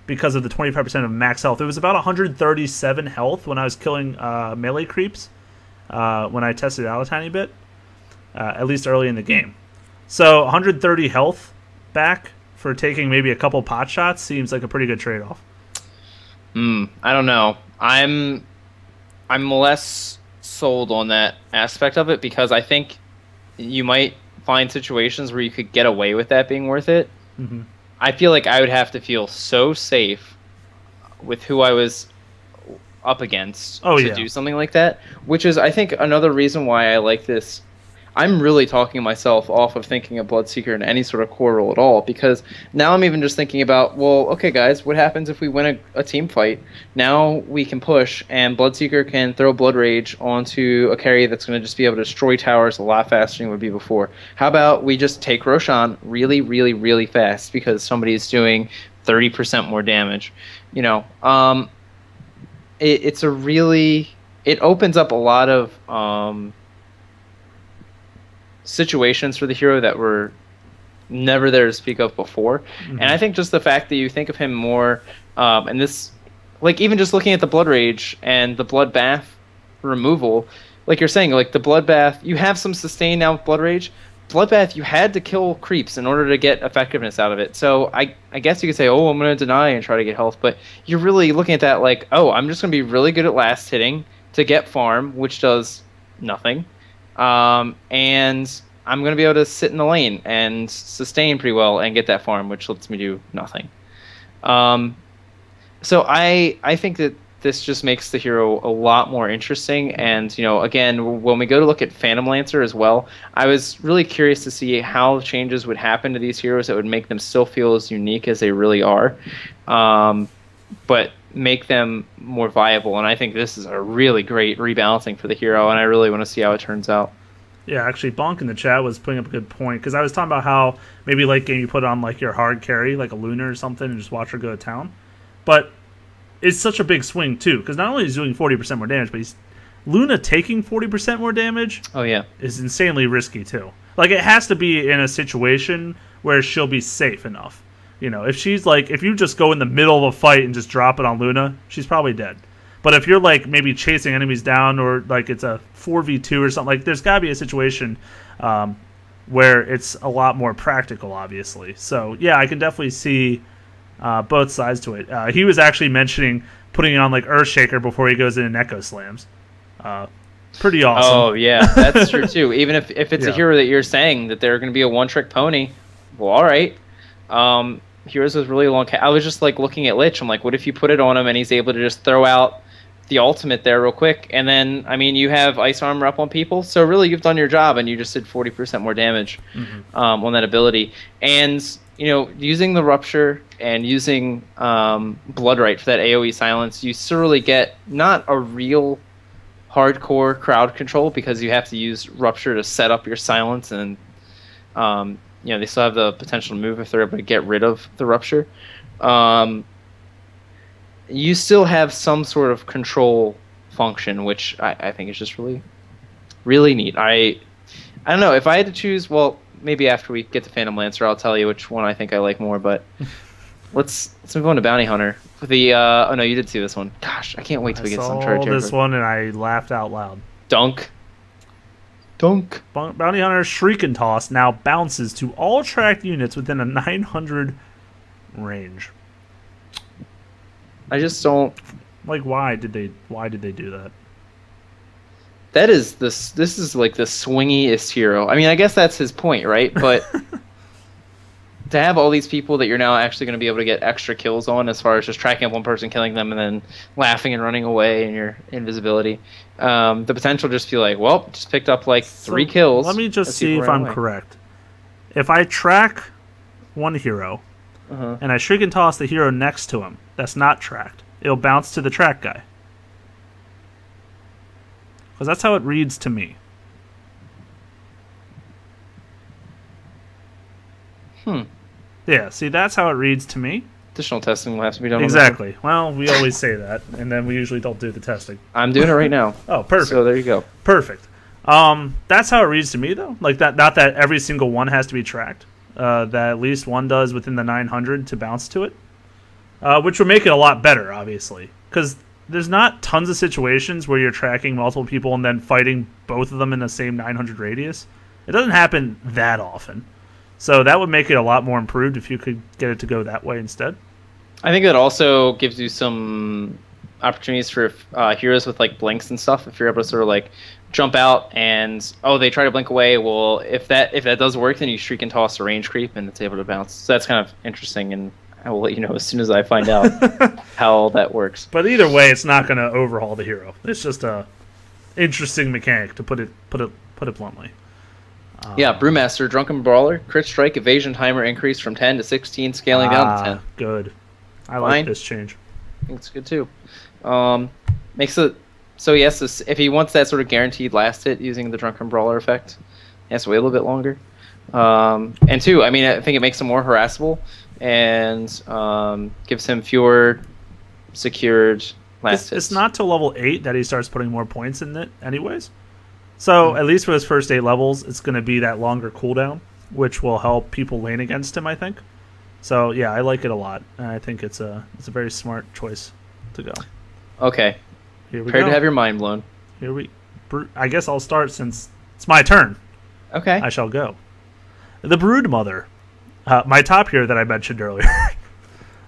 because of the 25% of max health. It was about 137 health when I was killing melee creeps when I tested it out a tiny bit, at least early in the game. So 130 health back for taking maybe a couple pot shots seems like a pretty good trade-off. I don't know. I'm less sold on that aspect of it because I think you might find situations where you could get away with that being worth it. Mm-hmm. I feel like I would have to feel so safe with who I was up against to do something like that, which is, I think, another reason why I like this. I'm really talking myself off of thinking of Bloodseeker in any sort of core role at all, because now I'm even just thinking about, well, okay, guys, what happens if we win a team fight? Now we can push, and Bloodseeker can throw Blood Rage onto a carry that's going to just be able to destroy towers a lot faster than it would be before. How about we just take Roshan really, really, really fast because somebody's doing 30% more damage? It's a really... It opens up a lot of... situations for the hero that were never there to speak of before. And I think just the fact that you think of him more and this, like, even just looking at the Blood Rage and the Bloodbath removal, like you're saying, like the Bloodbath, you have some sustain now with Blood Rage. Bloodbath, you had to kill creeps in order to get effectiveness out of it. So I guess you could say, oh, I'm going to deny and try to get health, but you're really looking at that like, oh, I'm just going to be really good at last hitting to get farm, which does nothing. And I'm going to be able to sit in the lane and sustain pretty well and get that farm, which lets me do nothing. So I think that this just makes the hero a lot more interesting. And, again, when we go to look at Phantom Lancer as well, I was really curious to see how changes would happen to these heroes that would make them still feel as unique as they really are, but make them more viable. And I think this is a really great rebalancing for the hero, and I really want to see how it turns out. Yeah, actually, Bonk in the chat was putting up a good point, because I was talking about how maybe late game you put on like your hard carry, like a Luna or something, and just watch her go to town. But it's such a big swing, too, because not only is he doing 40% more damage, but Luna taking 40% more damage is insanely risky, too. Like, it has to be in a situation where she'll be safe enough. You know, if she's like, if you just go in the middle of a fight and just drop it on Luna, she's probably dead. But if you're like maybe chasing enemies down, or like it's a 4v2 or something, like there's got to be a situation where it's a lot more practical, obviously. So yeah, I can definitely see both sides to it. He was actually mentioning putting on like Earthshaker before he goes in and Echo Slams. Pretty awesome. Oh yeah, that's true too. Even if it's a hero that you're saying that they're going to be a one-trick pony, well, all right. Heroes with really long. I was just like looking at Lich. I'm like, what if you put it on him and he's able to just throw out the ultimate there real quick, and then I mean you have ice armor up on people, so really you've done your job, and you just did 40% more damage on that ability. And you know, using the Rupture and using Bloodright for that AoE silence, you surely get not a real hardcore crowd control, because you have to use Rupture to set up your silence, and you know, they still have the potential to move if they're able to get rid of the Rupture. You still have some sort of control function, which I think is just really, really neat. I don't know, if I had to choose, well, maybe after we get to Phantom Lancer, I'll tell you which one I think I like more, but let's move on to Bounty Hunter. The oh no, you did see this one. Gosh, I can't wait till we get some charge. I saw this one and I laughed out loud. Dunk. Bounty Hunter Shriek and Toss now bounces to all tracked units within a 900 range. I just don't like, why did they do that? That is this is like the swingiest hero. I mean, I guess that's his point, right? But to have all these people that you're now actually going to be able to get extra kills on, as far as just tracking up one person, killing them, and then laughing and running away in your invisibility, the potential just feel like, well, just picked up like 3 kills. Let me just see if I'm correct. If I track one hero and I Shriek and Toss the hero next to him that's not tracked, it'll bounce to the track guy. Because that's how it reads to me. Yeah, see, that's how it reads to me. Additional testing will have to be done. Exactly. Well, we always say that, and then we usually don't do the testing. I'm doing it right now. Oh, perfect. So there you go. Perfect. That's how it reads to me, though. Like that. Not that every single one has to be tracked. That at least one does within the 900 to bounce to it, which would make it a lot better, obviously, because there's not tons of situations where you're tracking multiple people and then fighting both of them in the same 900 radius. It doesn't happen that often. So that would make it a lot more improved if you could get it to go that way instead. I think that also gives you some opportunities for heroes with like blinks and stuff. If you're able to sort of like jump out and they try to blink away, well, if that does work, then you Shriek and Toss a range creep and it's able to bounce. So that's kind of interesting, and I will let you know as soon as I find out how that works. But either way, it's not going to overhaul the hero. It's just a interesting mechanic, to put it bluntly. Yeah, Brewmaster, Drunken Brawler, crit strike, evasion timer increase from 10 to 16, scaling down to 10. Good. I like this change. I think it's good too. Makes it so he has to, if he wants that sort of guaranteed last hit using the Drunken Brawler effect, he has to wait a little bit longer. And two, I mean, I think it makes him more harassable and gives him fewer secured last hits. It's not till level 8 that he starts putting more points in it anyways. So, at least for his first 8 levels, it's going to be that longer cooldown, which will help people lane against him, I think. So, yeah, I like it a lot. And I think it's a very smart choice to go. Okay. Here we Prepare go. to have your mind blown. I guess I'll start since it's my turn. Okay. I shall go. The Broodmother. My top hero that I mentioned earlier.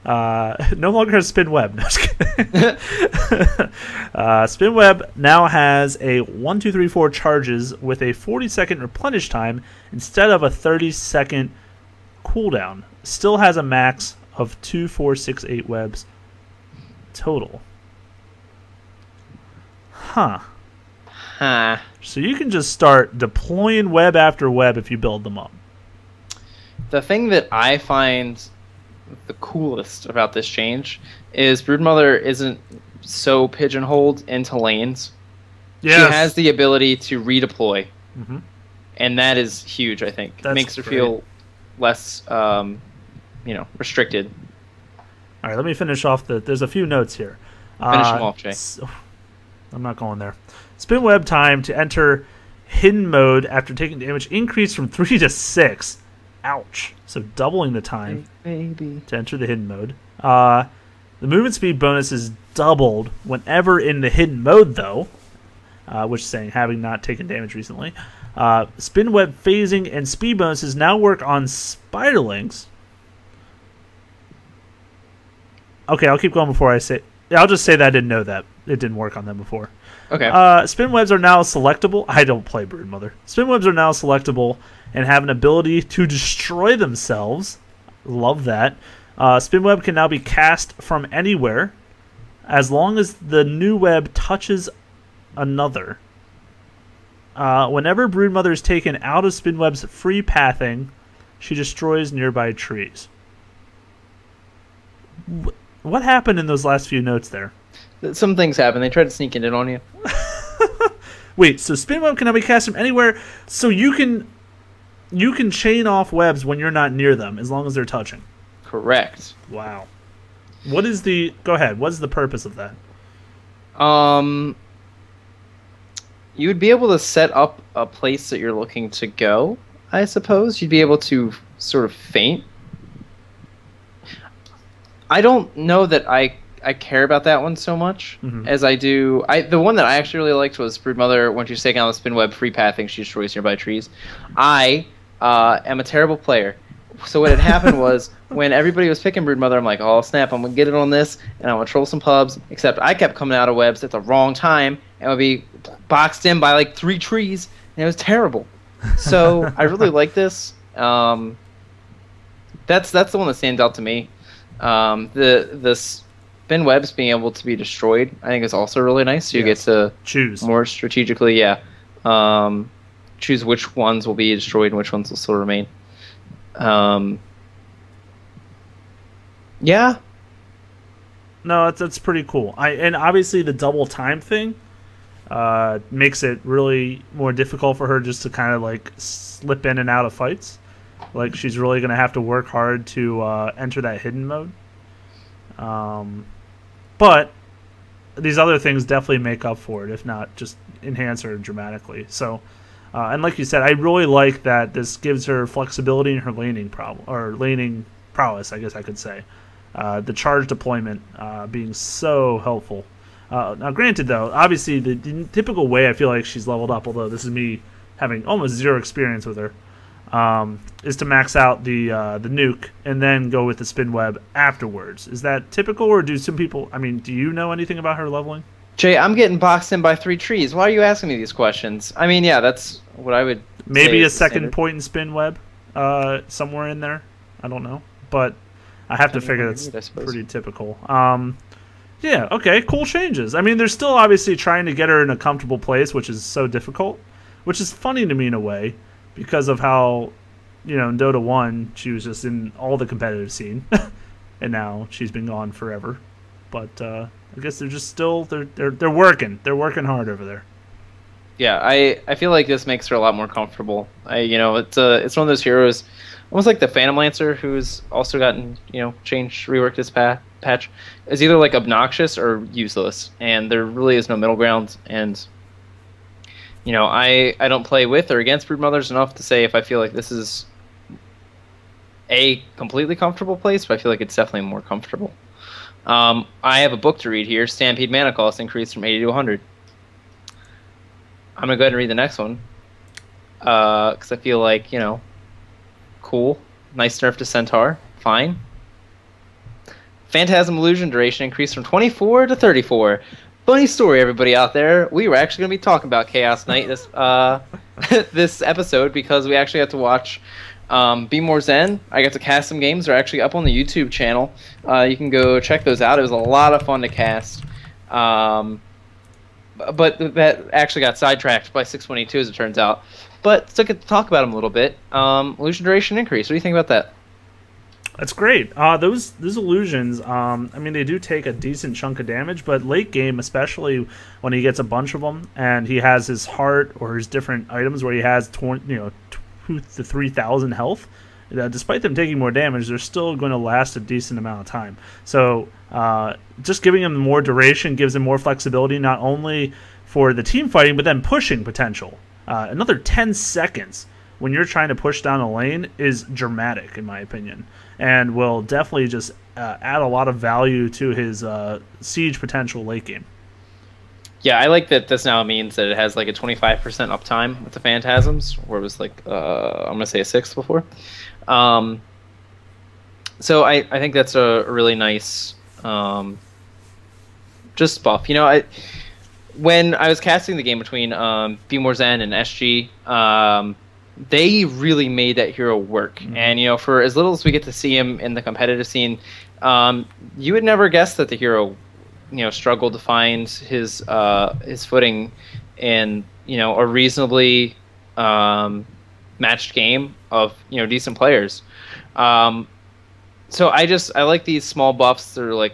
No longer has Spin Web. No, Spin Web now has a 1, 2, 3, 4 charges with a 40-second replenish time instead of a 30-second cooldown. Still has a max of 2, 4, 6, 8 webs total. Huh. So you can just start deploying web after web if you build them up. The thing that I find the coolest about this change is Broodmother isn't so pigeonholed into lanes. Yes. She has the ability to redeploy, and that is huge. I think it makes her feel less, restricted. All right, let me finish off there's a few notes here. Finish them off, Jay. I'm not going there. Spin web time to enter hidden mode after taking damage increased from 3 to 6. Ouch. So doubling the time Baby. to enter the hidden mode. The movement speed bonus is doubled whenever in the hidden mode, though, which is saying having not taken damage recently. Spin web phasing and speed bonuses now work on spiderlings. Okay, I'll keep going before I say... I'll just say that I didn't know that. It didn't work on them before. Okay. Spin webs are now selectable. I don't play Broodmother. Spin webs are now selectable and have an ability to destroy themselves. Love that. Spin web can now be cast from anywhere as long as the new web touches another. Whenever Broodmother is taken out of spin web's free pathing, she destroys nearby trees. What happened in those last few notes there? Some things happen. They try to sneak it in on you. Wait, so spin web can now be cast from anywhere, so you can chain off webs when you're not near them as long as they're touching. Correct. Wow. What is the... Go ahead. What is the purpose of that? You would be able to set up a place that you're looking to go, I suppose. You'd be able to sort of feint. I don't know that I care about that one so much as I do... The one that I actually really liked was Broodmother. When she's taking out the spin web free pathing, she destroys nearby trees. I am a terrible player. So what had happened was, when everybody was picking Broodmother, I'm like, oh snap, I'm going to get it on this, and I'm going to troll some pubs, except I kept coming out of webs at the wrong time, and would be boxed in by like 3 trees, and it was terrible. So I really like this. That's the one that stands out to me. The spin webs being able to be destroyed, I think is also really nice. So you get to choose more strategically, choose which ones will be destroyed and which ones will still remain. Yeah. No, that's pretty cool. And obviously the double time thing makes it really more difficult for her just to kind of like slip in and out of fights. Like she's really going to have to work hard to enter that hidden mode. But these other things definitely make up for it, if not just enhance her dramatically. So, and like you said, I really like that this gives her flexibility in her laning prowess, I guess I could say. The charge deployment being so helpful. Now, granted, though, obviously the typical way I feel like she's leveled up, although this is me having almost zero experience with her, is to max out the nuke and then go with the spin web afterwards. Is that typical, or do some people... I mean, do you know anything about her leveling? Jay, I'm getting boxed in by 3 trees. Why are you asking me these questions? I mean, yeah, that's what I would Maybe say a second standard. point and spin web somewhere in there. I don't know. But I have to figure that's pretty typical. Yeah, okay, cool changes. I mean, they're still obviously trying to get her in a comfortable place, which is so difficult, which is funny to me in a way, because of how, in Dota 1, she was just in all the competitive scene, and now she's been gone forever. But I guess they're just still, they're working. They're working hard over there. Yeah, I feel like this makes her a lot more comfortable. It's one of those heroes, almost like the Phantom Lancer, who's also gotten, changed, reworked this patch, is either like obnoxious or useless, and there really is no middle ground. And I don't play with or against Broodmothers enough to say if I feel like this is a completely comfortable place, but I feel like it's definitely more comfortable. I have a book to read here. Stampede mana cost increased from 80 to 100. I'm going to go ahead and read the next one. Because I feel like, cool. Nice nerf to Centaur. Fine. Phantasm Illusion duration increased from 24 to 34. Funny story, everybody out there. We were actually going to be talking about Chaos Knight this this episode, because we actually got to watch Be More Zen. I got to cast some games. They're actually up on the YouTube channel. You can go check those out. It was a lot of fun to cast. But that actually got sidetracked by 622, as it turns out. But still get to talk about them a little bit. Illusion duration increase. What do you think about that? That's great. Those illusions, I mean, they do take a decent chunk of damage, but late game, especially when he gets a bunch of them, and he has his heart or his different items where he has 2 to 3,000 health, despite them taking more damage, they're still going to last a decent amount of time. So just giving him more duration gives him more flexibility, not only for the team fighting, but then pushing potential. Another 10 seconds when you're trying to push down a lane is dramatic, in my opinion, and will definitely just add a lot of value to his siege potential late game. Yeah, I like that this now means that it has like a 25% uptime with the Phantasms, where it was like, I'm going to say a 6 before. So I think that's a really nice just buff. You know, when I was casting the game between Be More Zen and SG, they really made that hero work. Mm-hmm. And, you know, for as little as we get to see him in the competitive scene, you would never guess that the hero, you know, struggled to find his footing in, you know, a reasonably matched game of, you know, decent players. So I like these small buffs. They're like,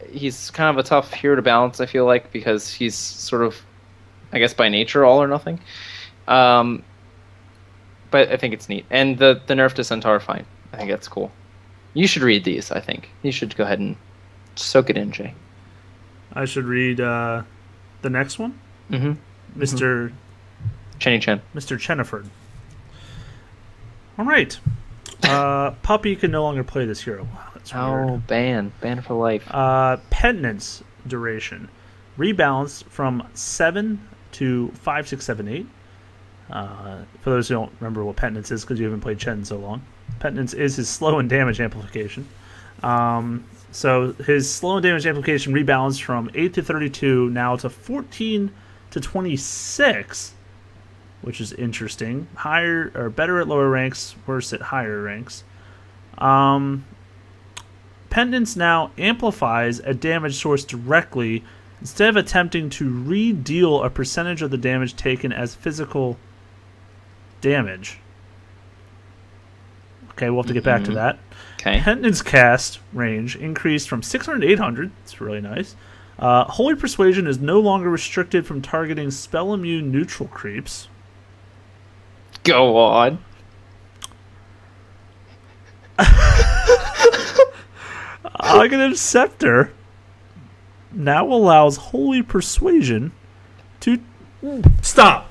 he's kind of a tough hero to balance, I feel like, because he's sort of, I guess, by nature all or nothing. But I think it's neat. And the nerf to Centaur, fine. I think that's cool. You should read these, I think. You should go ahead and soak it in, Jay. I should read the next one? Mm-hmm. Mr. Chen. Mr. Cheniford. All right. Puppy can no longer play this hero. Wow, that's weird. Ban for life. Penance duration. Rebalance from 7 to 5, 6, 7, 8. For those who don't remember what Penance is because you haven't played Chen so long, Penance is his slow and damage amplification. So his slow and damage amplification rebalanced from 8 to 32 now to 14 to 26, which is interesting. Higher or better at lower ranks, worse at higher ranks. Penance now amplifies a damage source directly instead of attempting to re-deal a percentage of the damage taken as physical damage. Okay, we'll have to get back to that. Okay. Penance cast range increased from 600 to 800. It's really nice. Holy Persuasion is no longer restricted from targeting spell immune neutral creeps. Go on. Aghanim Scepter now allows Holy Persuasion to... Stop!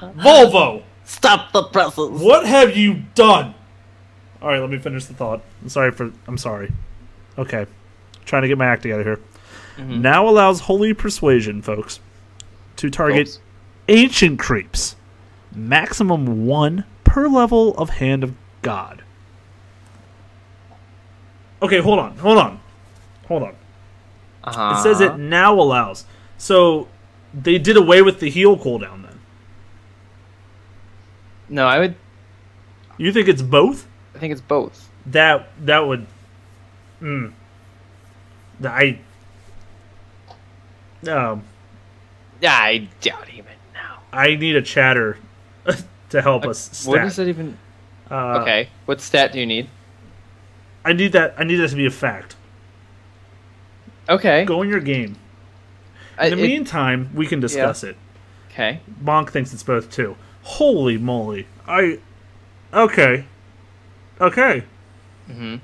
Volvo! Stop the presses! What have you done? Alright, let me finish the thought. I'm sorry. Okay. Trying to get my act together here. Mm-hmm. Now allows Holy Persuasion, folks, to target ancient creeps. Maximum 1 per level of Hand of God. Okay, hold on. Uh-huh. It says it now allows. So they did away with the heal cooldown then. No, I would... You think it's both? I think it's both. That would... I doubt even now. I need a chatter to help us stat. What does that even... okay, what stat do you need? I need that to be a fact. Okay. Go in your game. In the meantime, we can discuss it. Okay. Monk thinks it's both too. Holy moly. Okay. Mm-hmm.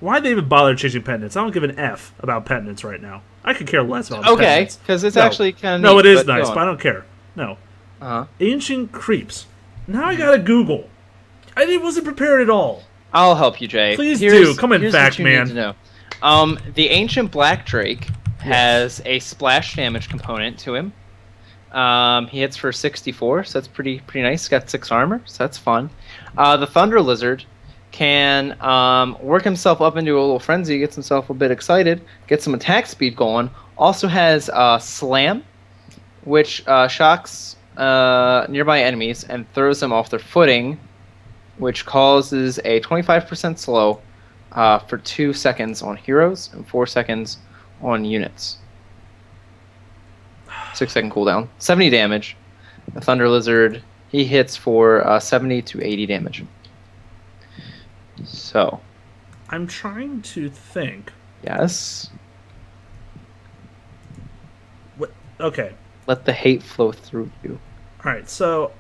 Why'd they even bother changing Penance? I don't give an F about Penance right now. I could care less about Penance. Okay, because it's actually kind of No, it is nice, but I don't care. No. Uh-huh. Ancient Creeps. Now I gotta Google. I wasn't prepared at all. I'll help you, Jay. Please do. Come in, fact, man. Need to know. The Ancient Black Drake has a splash damage component to him. He hits for 64, so that's pretty nice. He's got 6 armor, so that's fun. The Thunder Lizard can work himself up into a little frenzy, gets himself a bit excited, gets some attack speed going. Also has Slam, which shocks nearby enemies and throws them off their footing, which causes a 25% slow for 2 seconds on heroes and 4 seconds on units. 6-second cooldown. 70 damage. The Thunder Lizard, he hits for 70 to 80 damage. So. I'm trying to think. Yes. What? Okay. Let the hate flow through you. Alright, so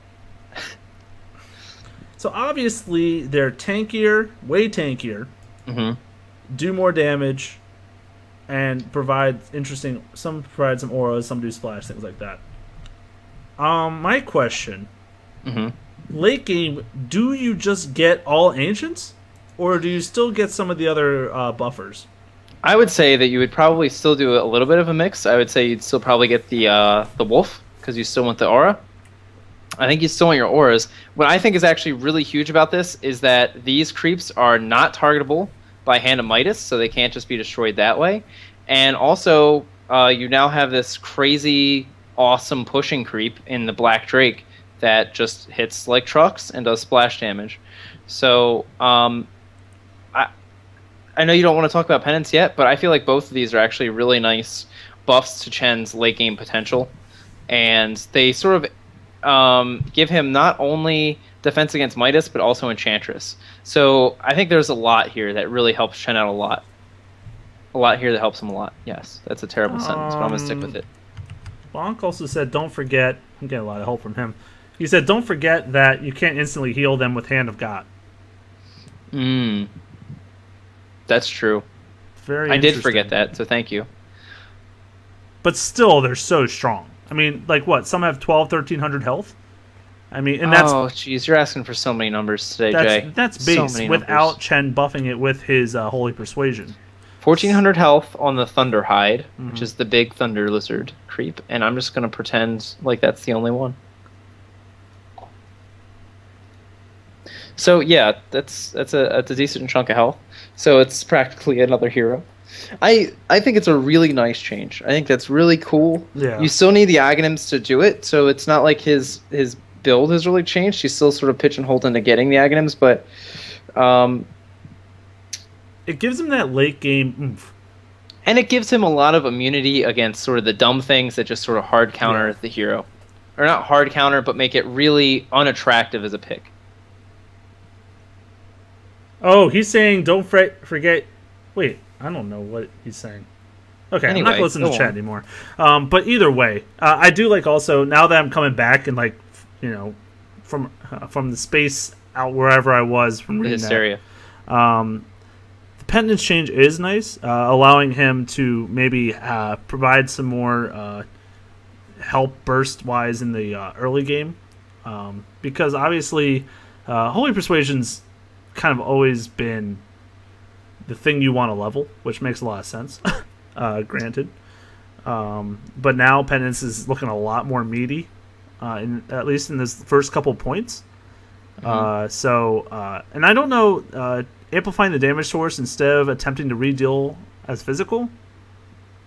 obviously they're tankier, way tankier, do more damage, and provide some provide some auras, some do splash, things like that. My question. Mm-hmm. Late game, do you just get all ancients? Or do you still get some of the other buffers? I would say that you would probably still do a little bit of a mix. I would say you'd still probably get the wolf, because you still want the aura. I think you still want your auras. What I think is actually really huge about this is that these creeps are not targetable by Hand of Midas, so they can't just be destroyed that way. And also, you now have this crazy, awesome pushing creep in the Black Drake that just hits like trucks and does splash damage. So, I know you don't want to talk about penance yet, but I feel like both of these are actually really nice buffs to Chen's late game potential. And they sort of give him not only defense against Midas, but also Enchantress. So I think there's a lot here that really helps Chen out a lot. A lot here that helps him a lot. Yes, that's a terrible sentence, but I'm going to stick with it. Bonk also said, don't forget... I'm getting a lot of help from him. He said, don't forget that you can't instantly heal them with Hand of God. That's true. Very I did forget that, so thank you. But still, they're so strong. I mean, like what? Some have 1,200-1,300 health. I mean, and that's... Oh, jeez, you're asking for so many numbers today, Jay. That's base, so without Chen buffing it with his Holy Persuasion. 1,400 health on the Thunderhide, which is the big Thunder Lizard creep, and I'm just going to pretend like that's the only one. So yeah, that's a decent chunk of health. So it's practically another hero. I think it's a really nice change. I think that's really cool. Yeah. You still need the aghanims to do it, so it's not like his build has really changed. He's still sort of pitch and hold into getting the aghanims, but it gives him that late game oomph. And it gives him a lot of immunity against sort of the dumb things that just sort of hard counter the hero. Or not hard counter, but make it really unattractive as a pick. Oh, he's saying don't forget... Wait, I don't know what he's saying. Okay, anyway, I'm not going to listen to chat anymore. But either way, I do like also, now that I'm coming back and like, you know, from the space out wherever I was from reading Hysteria. The Penance change is nice, allowing him to maybe provide some more help burst-wise in the early game. Because obviously, Holy Persuasion's kind of always been the thing you want to level, which makes a lot of sense, granted. But now Penance is looking a lot more meaty, at least in this first couple points. And I don't know, amplifying the damage source instead of attempting to re-deal as physical?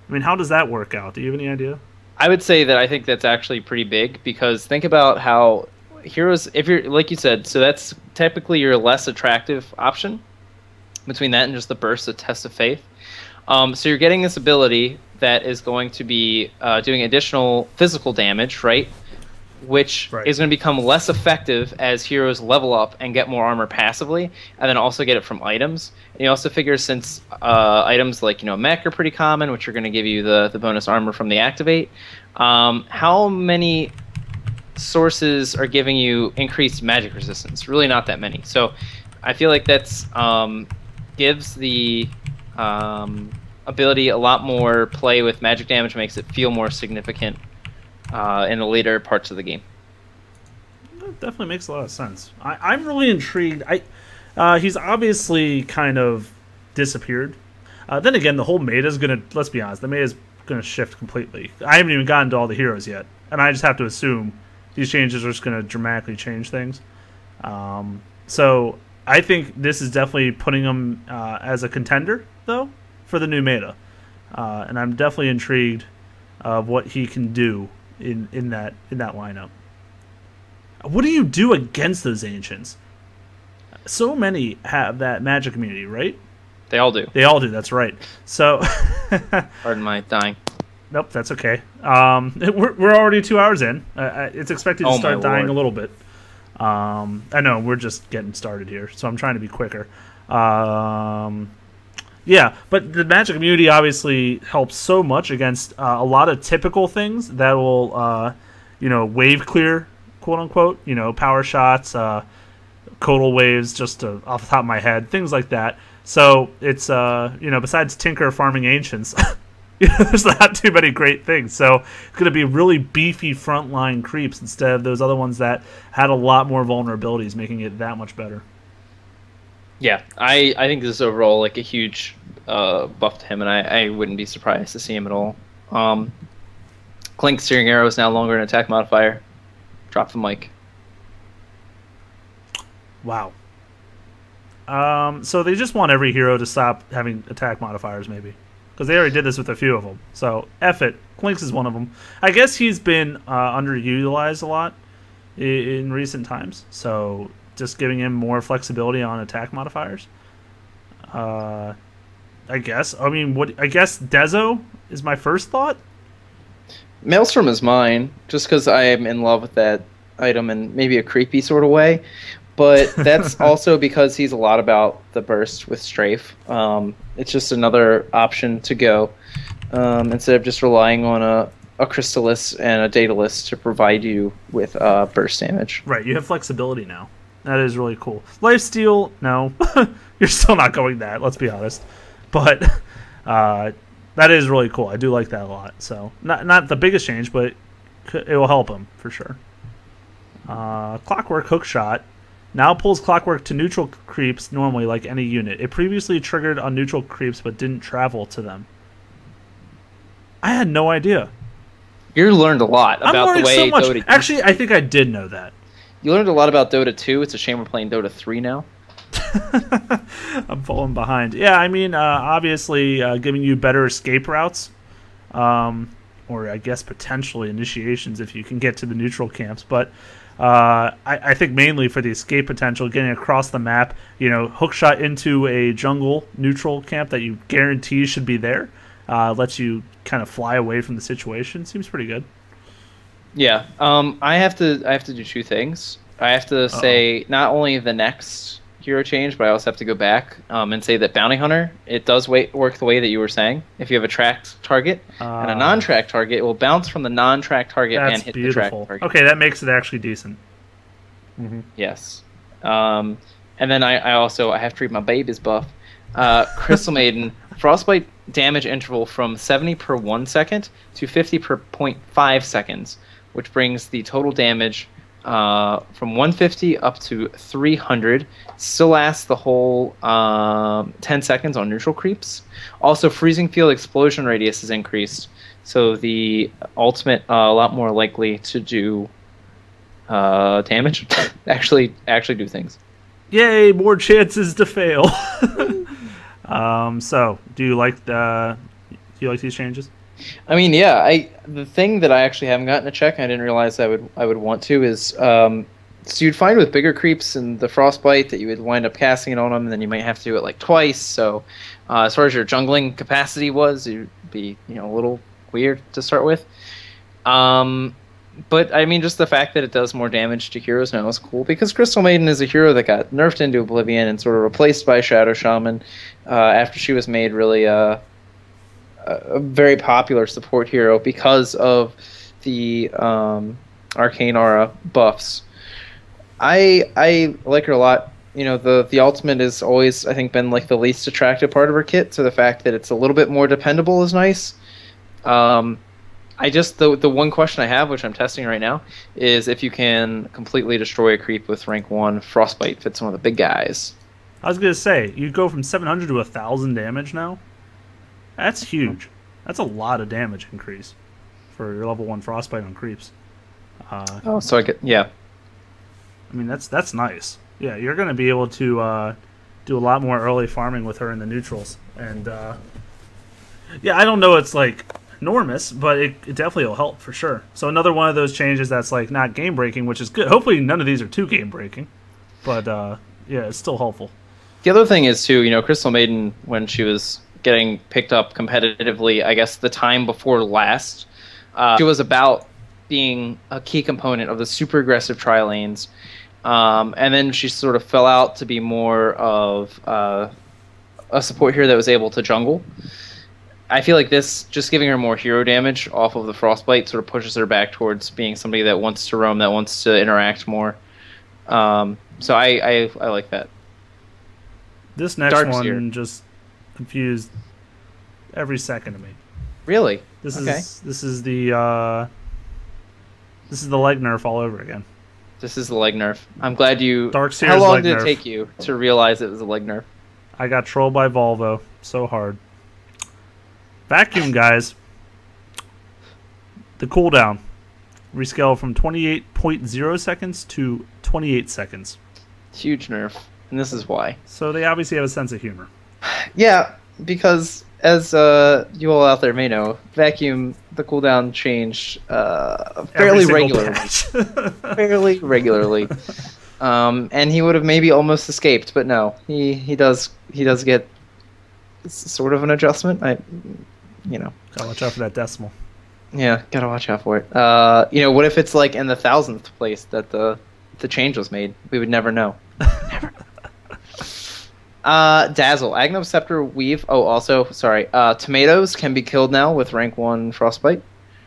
I mean, how does that work out? Do you have any idea? I would say that I think that's actually pretty big, because think about how heroes, if you're, like you said, so that's typically your less attractive option between that and just the burst of Test of Faith. So you're getting this ability that is going to be doing additional physical damage, right? Which is going to become less effective as heroes level up and get more armor passively, and then also get it from items. And you also figure, since items like, you know, mech are pretty common, which are going to give you the bonus armor from the activate, how many sources are giving you increased magic resistance? Really not that many. So I feel like that's gives the ability a lot more play with magic damage, makes it feel more significant in the later parts of the game. That definitely makes a lot of sense. I'm really intrigued. He's obviously kind of disappeared. Then again, the whole meta is going to, let's be honest, the meta is going to shift completely. I haven't even gotten to all the heroes yet, and I just have to assume these changes are just going to dramatically change things. So I think this is definitely putting him as a contender, though, for the new meta. And I'm definitely intrigued of what he can do in that lineup. What do you do against those ancients? So many have that magic immunity, right? They all do. They all do. That's right. So, pardon my dying. Nope, that's okay. We're already 2 hours in. It's expected to start dying a little bit. I know we're just getting started here, so I'm trying to be quicker. Yeah, but the magic immunity obviously helps so much against a lot of typical things that will, wave clear, quote unquote. You know, power shots, codal waves, just off the top of my head, things like that. So it's besides Tinker farming ancients, There's not too many great things. So it's going to be really beefy frontline creeps instead of those other ones that had a lot more vulnerabilities, making it that much better. Yeah, I think this is overall like a huge buff to him, and I wouldn't be surprised to see him at all. Clink's Searing Arrow is now longer an attack modifier. Drop the mic. Wow. So they just want every hero to stop having attack modifiers, maybe. Because they already did this with a few of them. So, F it. Clinkz is one of them. I guess he's been underutilized a lot in recent times. So, just giving him more flexibility on attack modifiers. I guess. I mean, I guess Dezo is my first thought. Maelstrom is mine, just because I am in love with that item in maybe a creepy sort of way. But that's also because he's a lot about the burst with Strafe. It's just another option to go instead of just relying on a Crystallis and a Daedalus to provide you with burst damage. Right, you have flexibility now. That is really cool. Lifesteal, no. You're still not going that, let's be honest. But that is really cool. I do like that a lot. So not the biggest change, but it will help him for sure. Clockwerk Hookshot now pulls Clockwerk to neutral creeps normally like any unit. It previously triggered on neutral creeps but didn't travel to them. I had no idea. You learned a lot about the way so much. Dota... Actually, I think I did know that. You learned a lot about Dota 2. It's a shame we're playing Dota 3 now. I'm falling behind. Yeah, I mean, obviously giving you better escape routes. Or I guess potentially initiations if you can get to the neutral camps. But I think mainly for the escape potential, getting across the map, hookshot into a jungle neutral camp that you guarantee should be there, lets you kind of fly away from the situation. Seems pretty good. Yeah, I have to do two things. I have to say not only the next hero change, but I also have to go back and say that Bounty Hunter, it does work the way that you were saying. If you have a tracked target and a non-tracked target, it will bounce from the non-tracked target and hit the tracked target. Okay, that makes it actually decent. Mm-hmm. Yes. And then I have to read my baby's buff. Crystal Maiden, Frostbite damage interval from 70 per 1 second to 50 per 0.5 seconds, which brings the total damage from 150 up to 300. Still lasts the whole 10 seconds on neutral creeps. Also, freezing field explosion radius is increased, so the ultimate a lot more likely to do damage. actually do things. Yay! More chances to fail. So, do you like these changes? I mean, yeah. The thing that I actually haven't gotten to check, and I didn't realize I would want to, is so you'd find with bigger creeps and the frostbite that you would wind up casting it on them, and then you might have to do it like twice. So, as far as your jungling capacity was, it'd be a little weird to start with. But I mean, just the fact that it does more damage to heroes now is cool, because Crystal Maiden is a hero that got nerfed into oblivion and sort of replaced by Shadow Shaman after she was made really a very popular support hero because of the Arcane Aura buffs. I like her a lot. The ultimate has always, I think, been like the least attractive part of her kit, so the fact that it's a little bit more dependable is nice. The one question I have, which I'm testing right now, is if you can completely destroy a creep with rank 1 Frostbite, fit some of the big guys. I was going to say, you go from 700 to 1,000 damage now? That's huge. That's a lot of damage increase for your level 1 Frostbite on creeps. So I get, yeah. I mean, that's nice. Yeah, you're going to be able to do a lot more early farming with her in the neutrals. And, yeah, I don't know it's, like, enormous, but it definitely will help for sure. So another one of those changes that's, like, not game-breaking, which is good. Hopefully none of these are too game-breaking. But, yeah, it's still helpful. The other thing is, too, Crystal Maiden, when she was getting picked up competitively, I guess the time before last, she was about being a key component of the super aggressive tri-lanes, and then she sort of fell out to be more of a support hero that was able to jungle. I feel like this, just giving her more hero damage off of the Frostbite, sort of pushes her back towards being somebody that wants to roam, that wants to interact more. So I like that. This next one just confused every second of me. Really? This Okay. is the leg nerf all over again. This is the leg nerf. I'm glad you. Dark Seer's How long leg did it nerf. take you to realize it was a leg nerf? I got trolled by Volvo so hard. Vacuum, guys. The cooldown rescale from 28.0 seconds to 28 seconds. Huge nerf, and this is why. So they obviously have a sense of humor. Yeah, because as you all out there may know, vacuum the cooldown changed fairly regularly. Fairly regularly. And he would have maybe almost escaped, but no, he does get sort of an adjustment. Gotta watch out for that decimal. Yeah, gotta watch out for it. What if it's like in the 1,000th place that the change was made? We would never know. Never. Dazzle, aghanim, scepter, weave. Oh, also, sorry. Tomatoes can be killed now with rank 1 frostbite.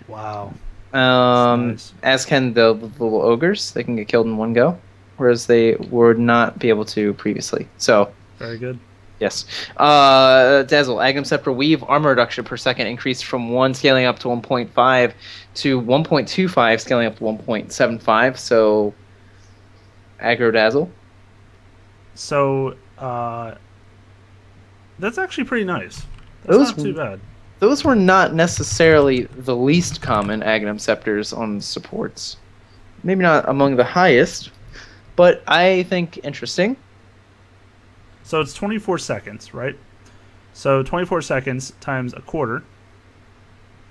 Wow. Nice. As can the little ogres. They can get killed in one go, whereas they would not be able to previously. So. Very good. Yes. Dazzle, aghanim, scepter, weave, armor reduction per second increased from 1 scaling up to 1.5 to 1.25 scaling up to 1.75. So, aggro dazzle. So, that's actually pretty nice. That's not too bad. Those were not necessarily the least common aghanim scepters on supports. Maybe not among the highest, but I think interesting. So it's 24 seconds, right? So 24 seconds times a quarter.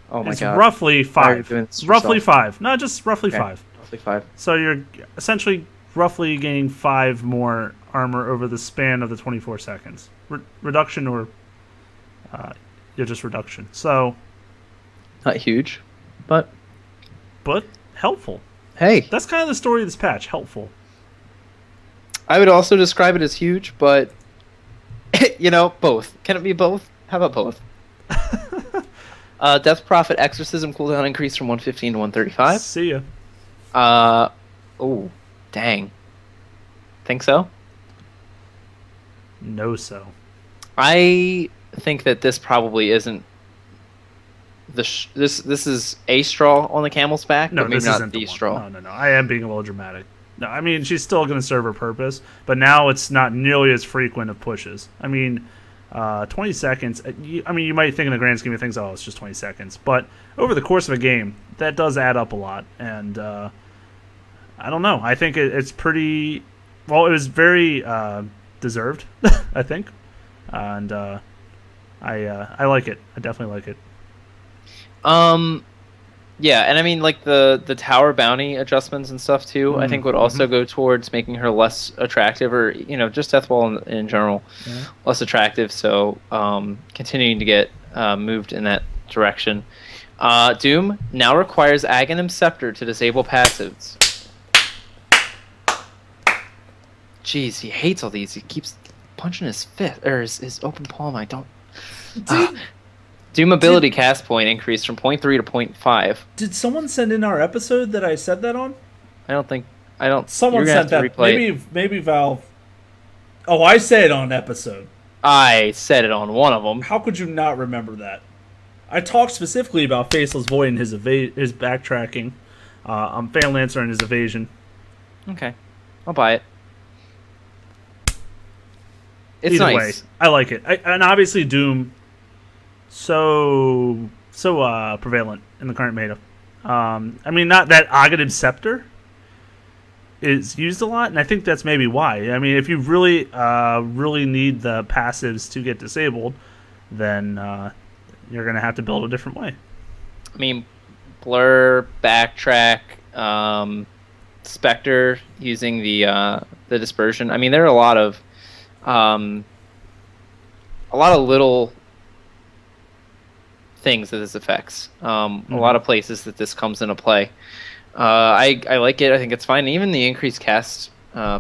Oh my is god. Roughly 5. Roughly yourself? 5. No, just roughly 5. Roughly 5. So you're essentially roughly gaining 5 more armor over the span of the 24 seconds. Reduction or just reduction. So not huge, but helpful. Hey, that's kind of the story of this patch. Helpful. I would also describe it as huge, but both. Can it be both? How about both? Death Prophet Exorcism cooldown increased from 115 to 135. See ya. Oh, dang. Think so? No, so. I think that this probably isn't this is a straw on the camel's back, no, but maybe this not isn't the one. straw. No. I am being a little dramatic. No, I mean, she's still going to serve her purpose, but now it's not nearly as frequent of pushes. I mean, 20 seconds, you might think in the grand scheme of things, oh, it's just 20 seconds. But over the course of a game, that does add up a lot. And I don't know. I think it's pretty... Well, it was very deserved, I think. And I like it. I definitely like it. Yeah, and I mean, like, the tower bounty adjustments and stuff, too, I think would also go towards making her less attractive, or, just Deathwall in general, less attractive, so continuing to get moved in that direction. Doom now requires Aghanim Scepter to disable passives. Jeez, he hates all these. He keeps punching his fist, or his open palm. I don't... Doom ability cast point increased from 0.3 to 0.5. Did someone send in our episode that I said that on? I don't. Someone sent that. Maybe Valve. Oh, I said it on an episode. I said it on one of them. How could you not remember that? I talked specifically about Faceless Void and his backtracking, Fan Lancer and his evasion. Okay, I'll buy it. It's Either nice. way, I like it. And obviously Doom, so prevalent in the current meta. I mean, not that Aghanim Scepter is used a lot, and I think that's maybe why. I mean, if you really need the passives to get disabled, then you're going to have to build a different way. I mean, Blur, Backtrack, Spectre using the dispersion. I mean, there are a lot of little things that this affects. A lot of places that this comes into play. I like it. I think it's fine. Even the increased cast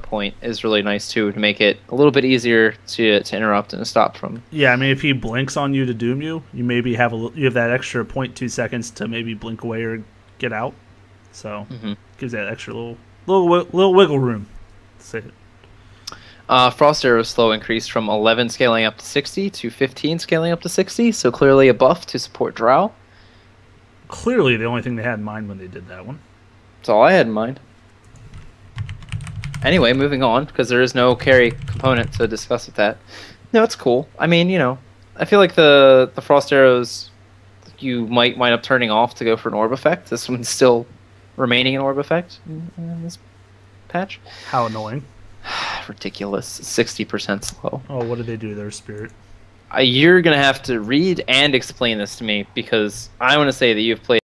point is really nice too, to make it a little bit easier to interrupt and stop from. Yeah, I mean, if he blinks on you to doom you, you maybe have that extra 0.2 seconds to maybe blink away or get out. So gives that extra little wiggle room. Say it. Frost Arrow slow increased from 11 scaling up to 60 to 15 scaling up to 60, so clearly a buff to support Drow. clearly the only thing they had in mind when they did that one. That's all I had in mind. Anyway, moving on, because there is no carry component to discuss with that. No, it's cool. I mean, you know, I feel like the Frost Arrows you might wind up turning off to go for an Orb effect. This one's still remaining an Orb effect in this patch. How annoying. Ridiculous. 60% slow. Oh, what did they do to their spirit? You're going to have to read and explain this to me, because I want to say that you've played